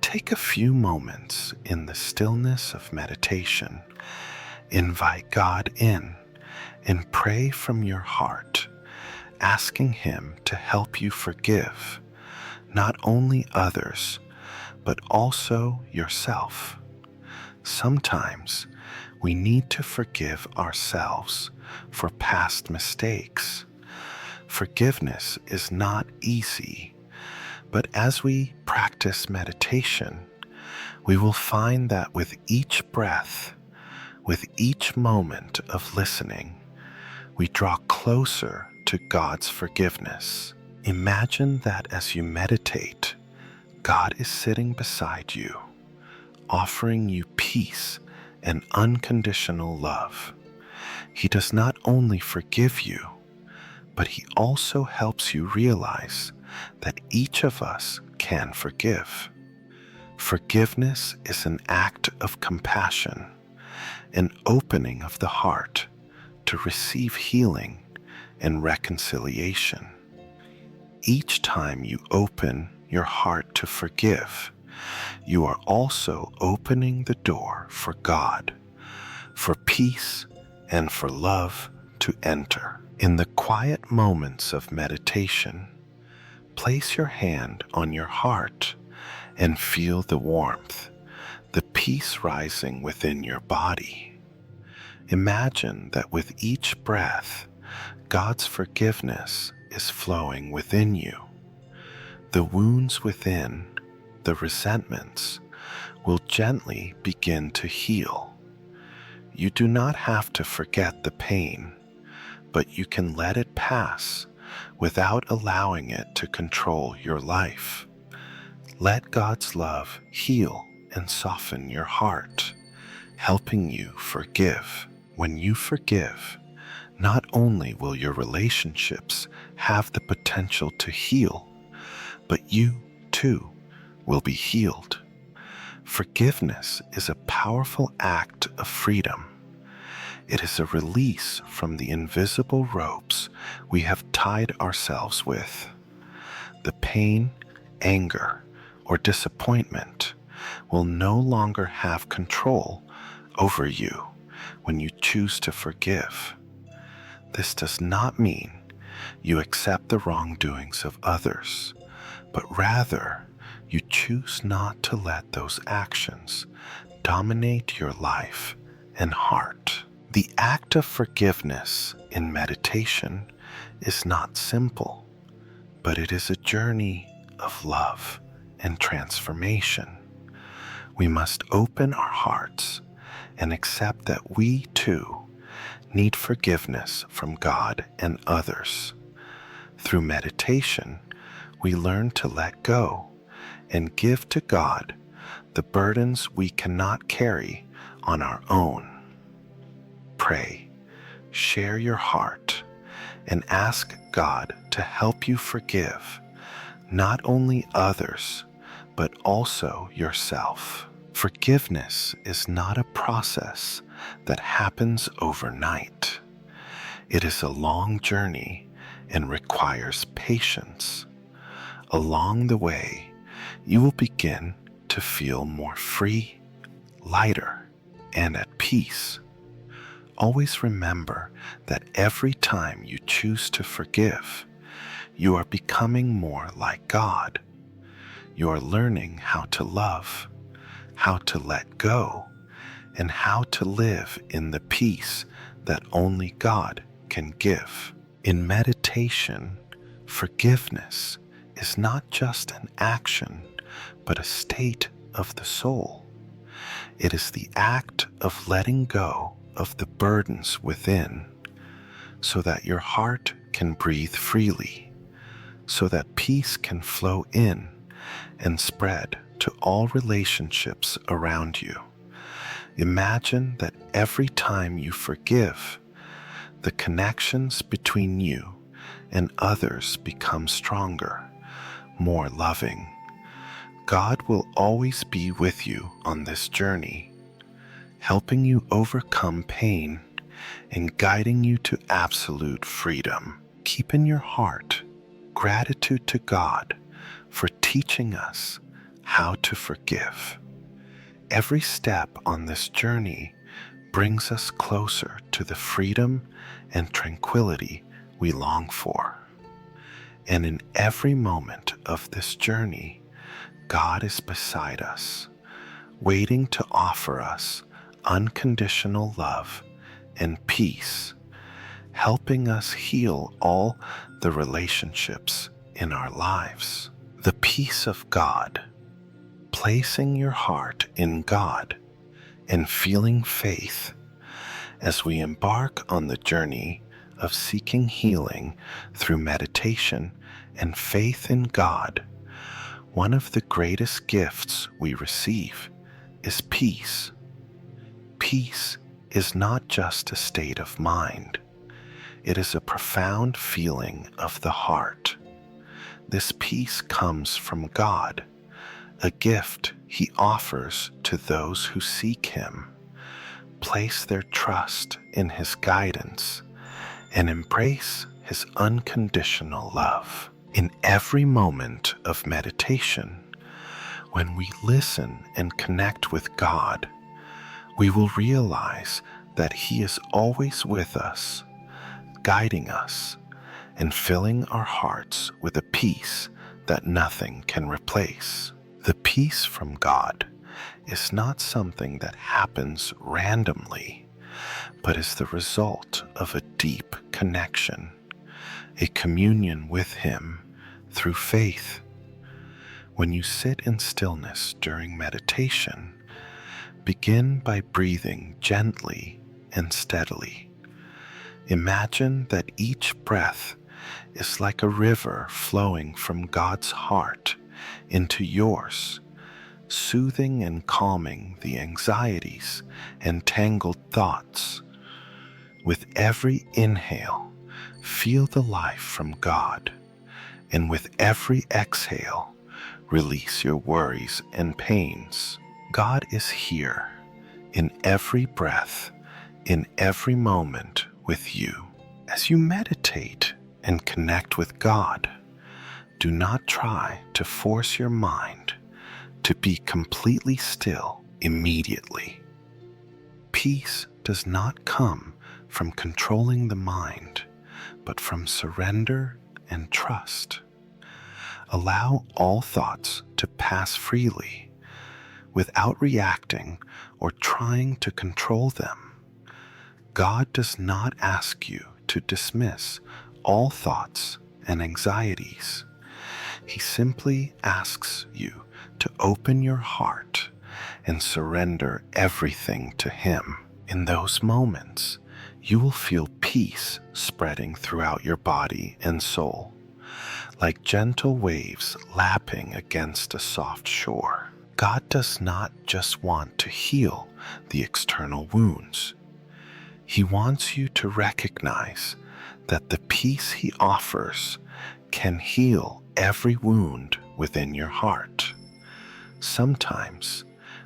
Take a few moments in the stillness of meditation. Invite God in and pray from your heart, asking Him to help you forgive not only others, but also yourself. Sometimes we need to forgive ourselves for past mistakes. Forgiveness is not easy, but as we practice meditation, we will find that with each breath, with each moment of listening, we draw closer to God's forgiveness. Imagine that as you meditate, God is sitting beside you, offering you peace and unconditional love. He does not only forgive you, but He also helps you realize that each of us can forgive. Forgiveness is an act of compassion, an opening of the heart to receive healing and reconciliation. Each time you open your heart to forgive, you are also opening the door for God, for peace, and for love to enter. In the quiet moments of meditation, place your hand on your heart and feel the warmth, the peace rising within your body. Imagine that with each breath, God's forgiveness is flowing within you. The wounds within, the resentments, will gently begin to heal. You do not have to forget the pain, but you can let it pass without allowing it to control your life. Let God's love heal and soften your heart, helping you forgive. When you forgive, not only will your relationships have the potential to heal, but you, too, will be healed. Forgiveness is a powerful act of freedom. It is a release from the invisible ropes we have tied ourselves with. The pain, anger, or disappointment will no longer have control over you when you choose to forgive. This does not mean you accept the wrongdoings of others, but rather you choose not to let those actions dominate your life and heart. The act of forgiveness in meditation is not simple, but it is a journey of love and transformation. We must open our hearts and accept that we too need forgiveness from God and others. Through meditation, we learn to let go and give to God the burdens we cannot carry on our own. Pray, share your heart, and ask God to help you forgive not only others, but also yourself. Forgiveness is not a process that happens overnight. It is a long journey and requires patience. Along the way, you will begin to feel more free, lighter, and at peace. Always remember that every time you choose to forgive, you are becoming more like God. You are learning how to love, how to let go, and how to live in the peace that only God can give. In meditation, forgiveness is not just an action, but a state of the soul. It is the act of letting go of the burdens within, so that your heart can breathe freely, so that peace can flow in and spread to all relationships around you. Imagine that every time you forgive, the connections between you and others become stronger, more loving. God will always be with you on this journey, helping you overcome pain and guiding you to absolute freedom. Keep in your heart gratitude to God for teaching us how to forgive. Every step on this journey brings us closer to the freedom and tranquility we long for. And in every moment of this journey, God is beside us, waiting to offer us unconditional love and peace, helping us heal all the relationships in our lives. The peace of God, placing your heart in God and feeling faith as we embark on the journey of seeking healing through meditation and faith in God. One of the greatest gifts we receive is peace. Peace is not just a state of mind. It is a profound feeling of the heart. This peace comes from God, a gift He offers to those who seek Him, place their trust in His guidance, and embrace His unconditional love. In every moment of meditation, when we listen and connect with God, we will realize that He is always with us, guiding us, and filling our hearts with a peace that nothing can replace. The peace from God is not something that happens randomly, but is the result of a deep connection, a communion with Him through faith. When you sit in stillness during meditation, begin by breathing gently and steadily. Imagine that each breath is like a river flowing from God's heart into yours, soothing and calming the anxieties and tangled thoughts. With every inhale, feel the life from God, and with every exhale, release your worries and pains. God is here, in every breath, in every moment with you. As you meditate and connect with God, do not try to force your mind to be completely still immediately. Peace does not come from controlling the mind, but from surrender and trust. Allow all thoughts to pass freely, without reacting or trying to control them. God does not ask you to dismiss all thoughts and anxieties. He simply asks you to open your heart and surrender everything to Him. In those moments, you will feel peace spreading throughout your body and soul, like gentle waves lapping against a soft shore. God does not just want to heal the external wounds. He wants you to recognize that the peace He offers can heal every wound within your heart. Sometimes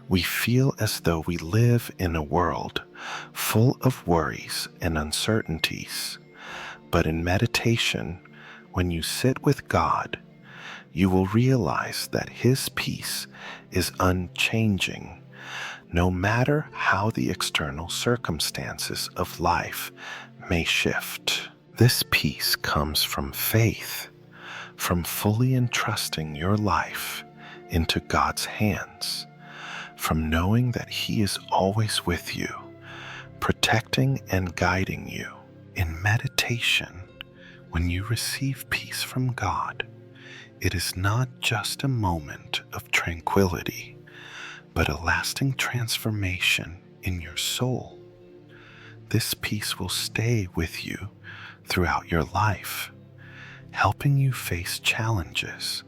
we feel as though we live in a world full of worries and uncertainties, but in meditation, when you sit with God, you will realize that His peace is unchanging, no matter how the external circumstances of life may shift. This peace comes from faith, from fully entrusting your life into God's hands, from knowing that He is always with you, protecting and guiding you. In meditation, when you receive peace from God, it is not just a moment of tranquility, but a lasting transformation in your soul. This peace will stay with you throughout your life, helping you face challenges,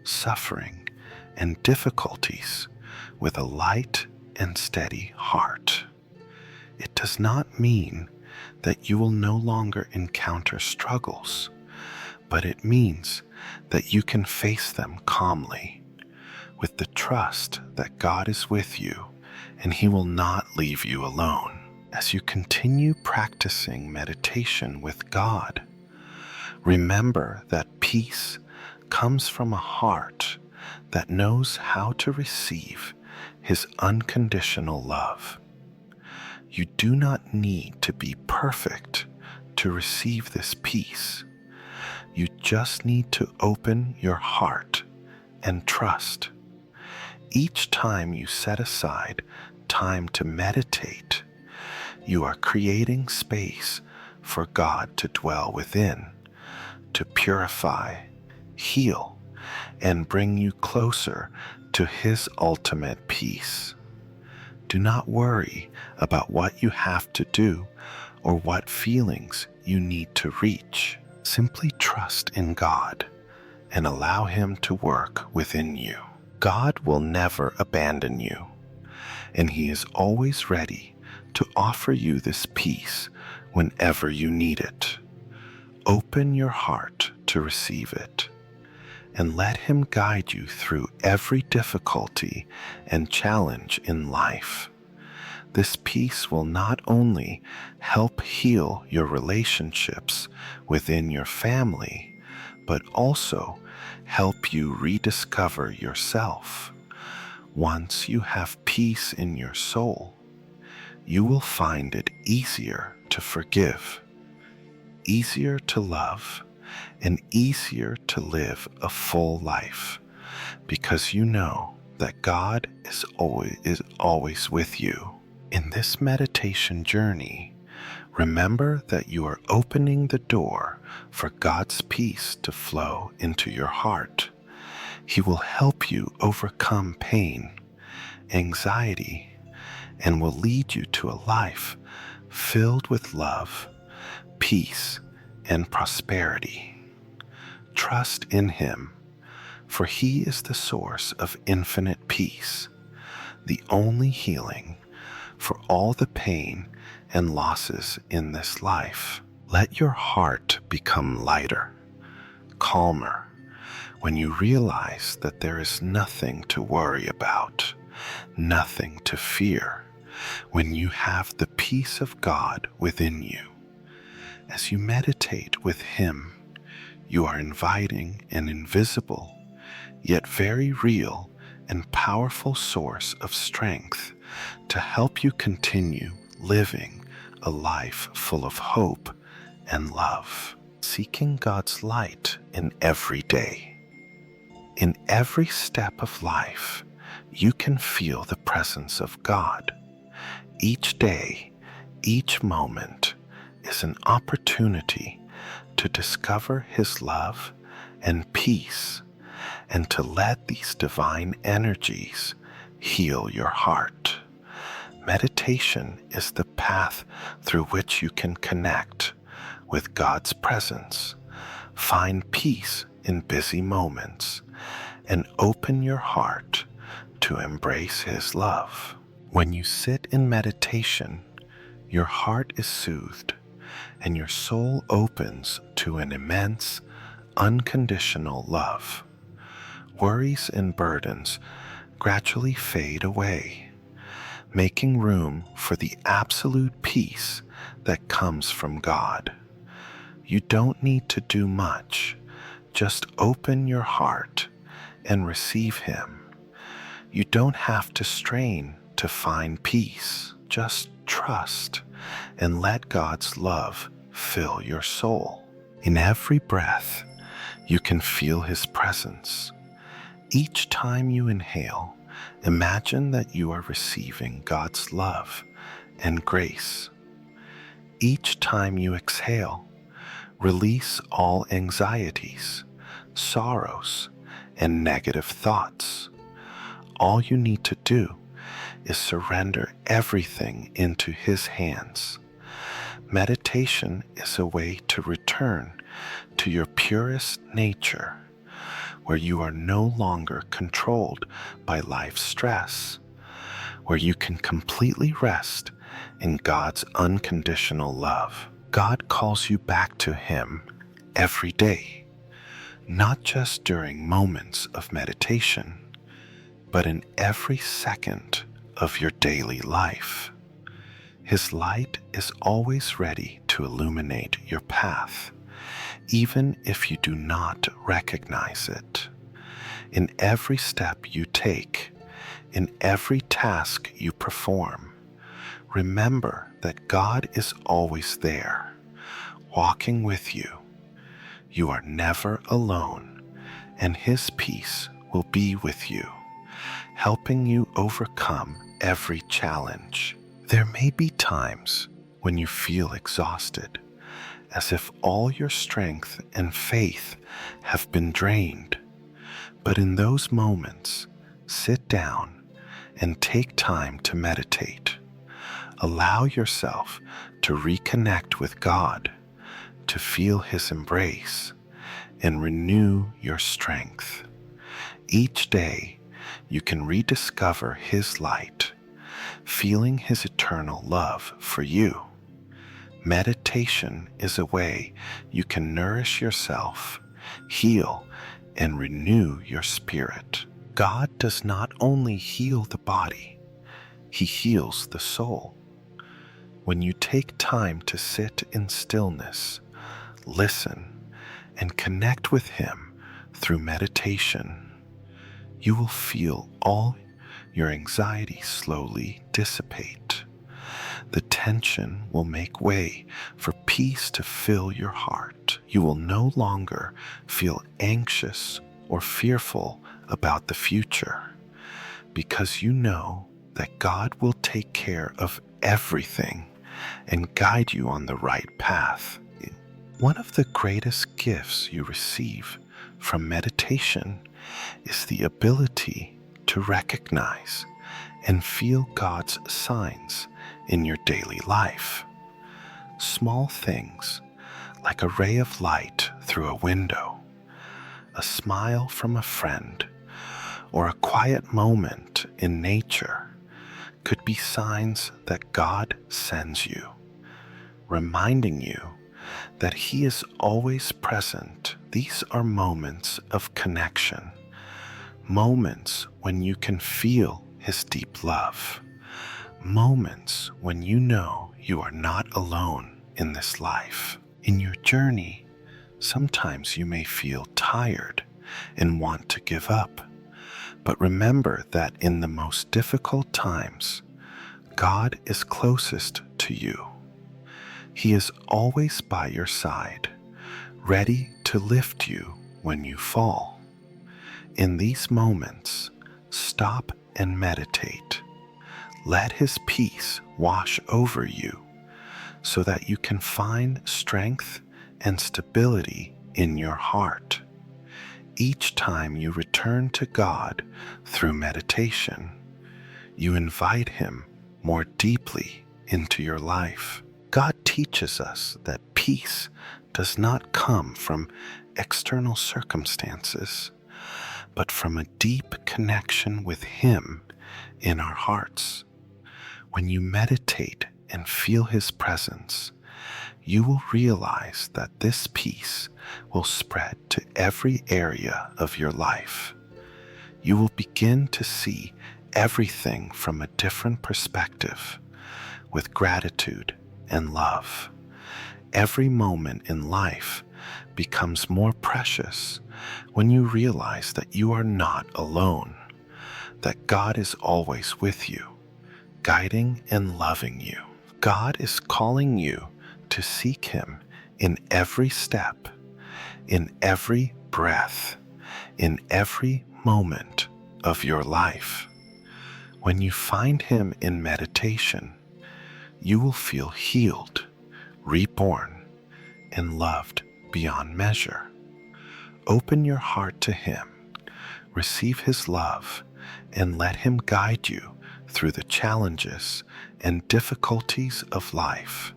suffering, and difficulties with a light and steady heart. It does not mean that you will no longer encounter struggles, but it means that you can face them calmly, with the trust that God is with you and He will not leave you alone. As you continue practicing meditation with God, remember that peace comes from a heart that knows how to receive His unconditional love. You do not need to be perfect to receive this peace. You just need to open your heart and trust. Each time you set aside time to meditate, you are creating space for God to dwell within, to purify, heal, and bring you closer to His ultimate peace. Do not worry about what you have to do or what feelings you need to reach. Simply trust in God and allow Him to work within you. God will never abandon you, and He is always ready to offer you this peace whenever you need it. Open your heart to receive it, and let Him guide you through every difficulty and challenge in life. This peace will not only help heal your relationships within your family, but also help you rediscover yourself. Once you have peace in your soul, you will find it easier to forgive, easier to love, and easier to live a full life, because you know that God is always with you. In this meditation journey, remember that you are opening the door for God's peace to flow into your heart. He will help you overcome pain, anxiety, and will lead you to a life filled with love, peace, and prosperity. Trust in Him, for He is the source of infinite peace, the only healing for all the pain and losses in this life. Let your heart become lighter, calmer, when you realize that there is nothing to worry about, nothing to fear, when you have the peace of God within you. As you meditate with Him, you are inviting an invisible, yet very real and powerful source of strength to help you continue living a life full of hope and love, seeking God's light in every day. In every step of life, you can feel the presence of God. Each day, each moment is an opportunity to discover His love and peace, and to let these divine energies heal your heart. Meditation is the path through which you can connect with God's presence, find peace in busy moments, and open your heart to embrace His love. When you sit in meditation, your heart is soothed and your soul opens to an immense, unconditional love. Worries and burdens gradually fade away, making room for the absolute peace that comes from God. You don't need to do much. Just open your heart and receive Him. You don't have to strain to find peace. Just trust and let God's love fill your soul. In every breath, you can feel His presence. Each time you inhale, imagine that you are receiving God's love and grace. Each time you exhale, release all anxieties, sorrows, and negative thoughts. All you need to do is surrender everything into His hands. Meditation is a way to return to your purest nature, where you are no longer controlled by life's stress, where you can completely rest in God's unconditional love. God calls you back to Him every day, not just during moments of meditation, but in every second of your daily life. His light is always ready to illuminate your path, even if you do not recognize it. In every step you take, in every task you perform, remember that God is always there, walking with you. You are never alone, and His peace will be with you, helping you overcome every challenge. There may be times when you feel exhausted, as if all your strength and faith have been drained. But in those moments, sit down and take time to meditate. Allow yourself to reconnect with God, to feel His embrace, and renew your strength. Each day, you can rediscover His light, feeling His eternal love for you. Meditation is a way you can nourish yourself, heal, and renew your spirit. God does not only heal the body, He heals the soul. When you take time to sit in stillness, listen, and connect with Him through meditation, you will feel all your anxiety slowly dissipate. The tension will make way for peace to fill your heart. You will no longer feel anxious or fearful about the future, because you know that God will take care of everything and guide you on the right path. One of the greatest gifts you receive from meditation is the ability to recognize and feel God's signs in your daily life. Small things like a ray of light through a window, a smile from a friend, or a quiet moment in nature could be signs that God sends you, reminding you that He is always present. These are moments of connection, moments when you can feel His deep love, moments when you know you are not alone in this life. In your journey, sometimes you may feel tired and want to give up. But remember that in the most difficult times, God is closest to you. He is always by your side, ready to lift you when you fall. In these moments, stop and meditate. Let His peace wash over you so that you can find strength and stability in your heart. Each time you return to God through meditation, you invite Him more deeply into your life. God teaches us that peace does not come from external circumstances, but from a deep connection with Him in our hearts. When you meditate and feel His presence, you will realize that this peace will spread to every area of your life. You will begin to see everything from a different perspective, with gratitude and love. Every moment in life becomes more precious when you realize that you are not alone, that God is always with you, guiding and loving you. God is calling you to seek Him in every step, in every breath, in every moment of your life. When you find Him in meditation, you will feel healed, reborn, and loved beyond measure. Open your heart to Him, receive His love, and let Him guide you through the challenges and difficulties of life.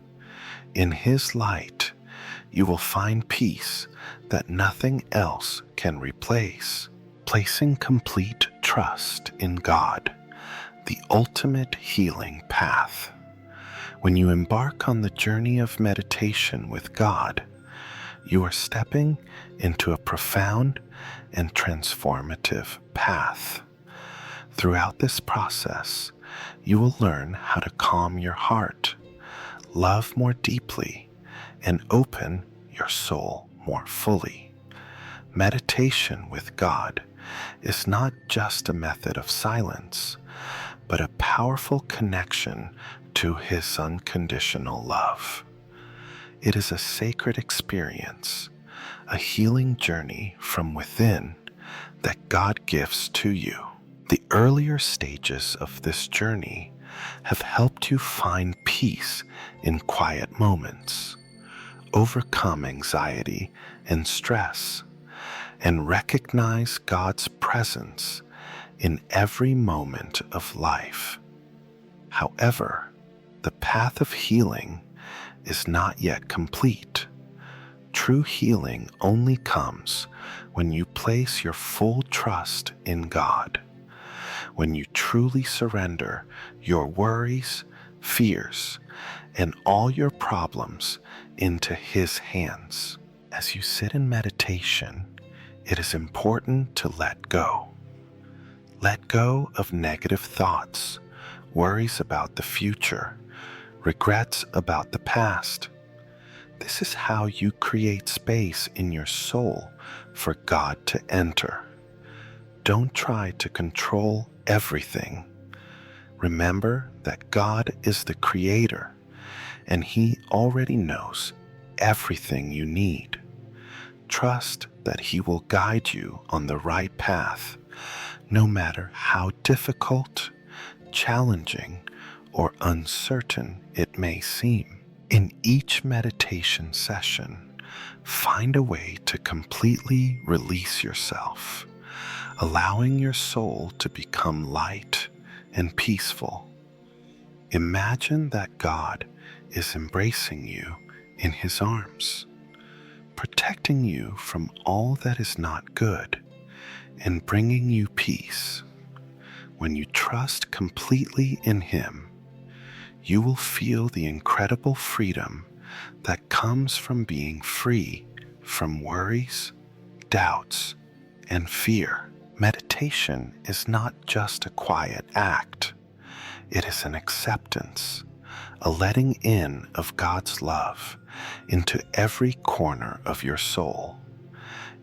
In His light, you will find peace that nothing else can replace. Placing complete trust in God, the ultimate healing path. When you embark on the journey of meditation with God, you are stepping into a profound and transformative path. Throughout this process, you will learn how to calm your heart, love more deeply, and open your soul more fully. Meditation with God is not just a method of silence, but a powerful connection to His unconditional love. It is a sacred experience, a healing journey from within that God gives to you. The earlier stages of this journey have helped you find peace in quiet moments, overcome anxiety and stress, and recognize God's presence in every moment of life. However, the path of healing is not yet complete. True healing only comes when you place your full trust in God, when you truly surrender your worries, fears, and all your problems into His hands. As you sit in meditation, it is important to let go. Let go of negative thoughts, worries about the future, regrets about the past. This is how you create space in your soul for God to enter. Don't try to control everything. Remember that God is the Creator, and He already knows everything you need. Trust that He will guide you on the right path, no matter how difficult, challenging, or uncertain it may seem. In each meditation session, find a way to completely release yourself, allowing your soul to become light and peaceful. Imagine that God is embracing you in His arms, protecting you from all that is not good and bringing you peace. When you trust completely in Him, you will feel the incredible freedom that comes from being free from worries, doubts, and fear. Meditation is not just a quiet act. It is an acceptance, a letting in of God's love into every corner of your soul.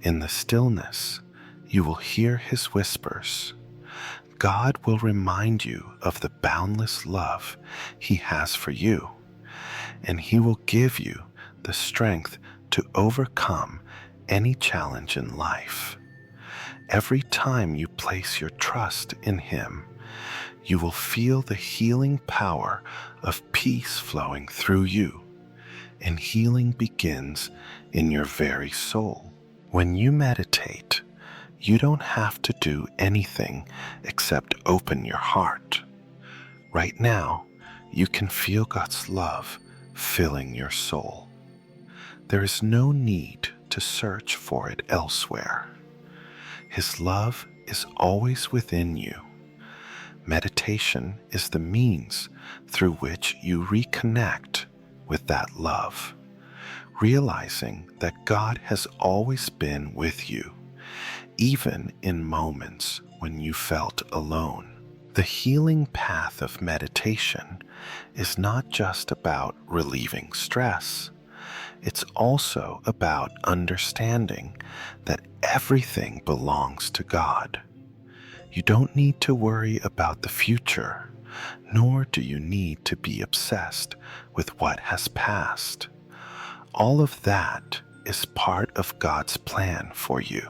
In the stillness, you will hear His whispers. God will remind you of the boundless love He has for you, and He will give you the strength to overcome any challenge in life. Every time you place your trust in Him, you will feel the healing power of peace flowing through you, and healing begins in your very soul. When you meditate, you don't have to do anything except open your heart. Right now, you can feel God's love filling your soul. There is no need to search for it elsewhere. His love is always within you. Meditation is the means through which you reconnect with that love, realizing that God has always been with you, even in moments when you felt alone. The healing path of meditation is not just about relieving stress. It's also about understanding that everything belongs to God. You don't need to worry about the future, nor do you need to be obsessed with what has passed. All of that is part of God's plan for you.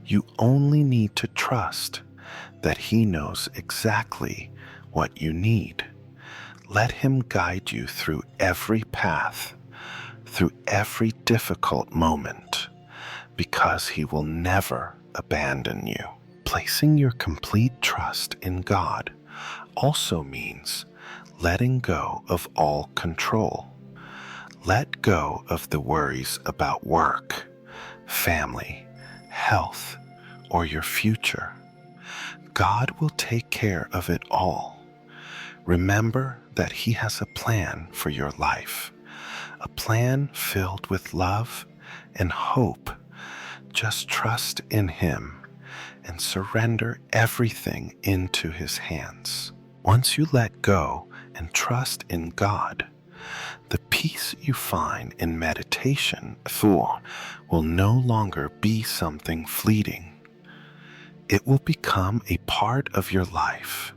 You only need to trust that He knows exactly what you need. Let Him guide you through every path, through every difficult moment, because He will never abandon you. Placing your complete trust in God also means letting go of all control. Let go of the worries about work, family, health, or your future. God will take care of it all. Remember that He has a plan for your life, a plan filled with love and hope. Just trust in Him and surrender everything into His hands. Once you let go and trust in God, the peace you find in meditation will no longer be something fleeting. It will become a part of your life,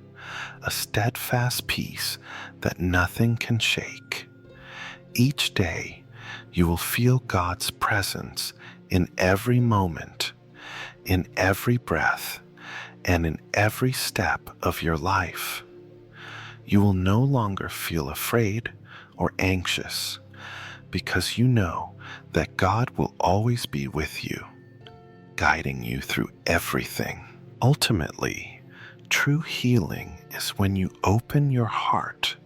a steadfast peace that nothing can shake. Each day, you will feel God's presence in every moment, in every breath, and in every step of your life. You will no longer feel afraid or anxious, because you know that God will always be with you, guiding you through everything. Ultimately, true healing is when you open your heart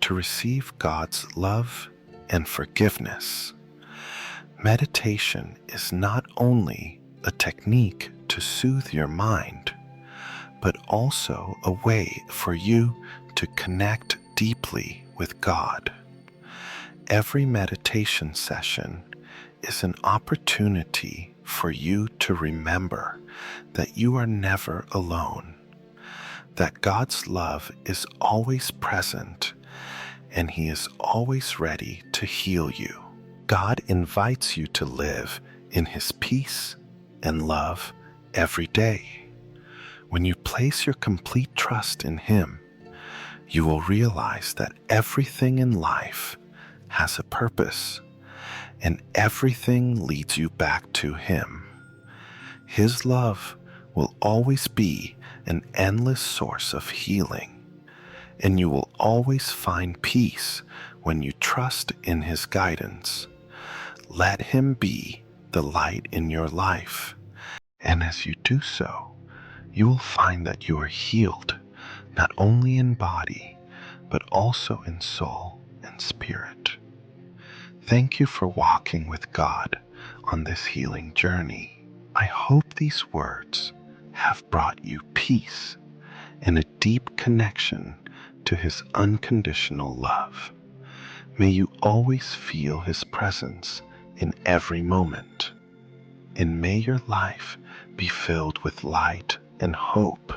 to receive God's love and forgiveness. Meditation is not only a technique to soothe your mind, but also a way for you to connect deeply with God. Every meditation session is an opportunity for you to remember that you are never alone, that God's love is always present, and He is always ready to heal you. God invites you to live in His peace and love every day. When you place your complete trust in Him, you will realize that everything in life has a purpose, and everything leads you back to Him. His love will always be an endless source of healing, and you will always find peace when you trust in His guidance. Let Him be the light in your life, and as you do so, you will find that you are healed, not only in body, but also in soul and spirit. Thank you for walking with God on this healing journey. I hope these words have brought you peace and a deep connection to His unconditional love. May you always feel His presence in every moment, and may your life be filled with light and hope.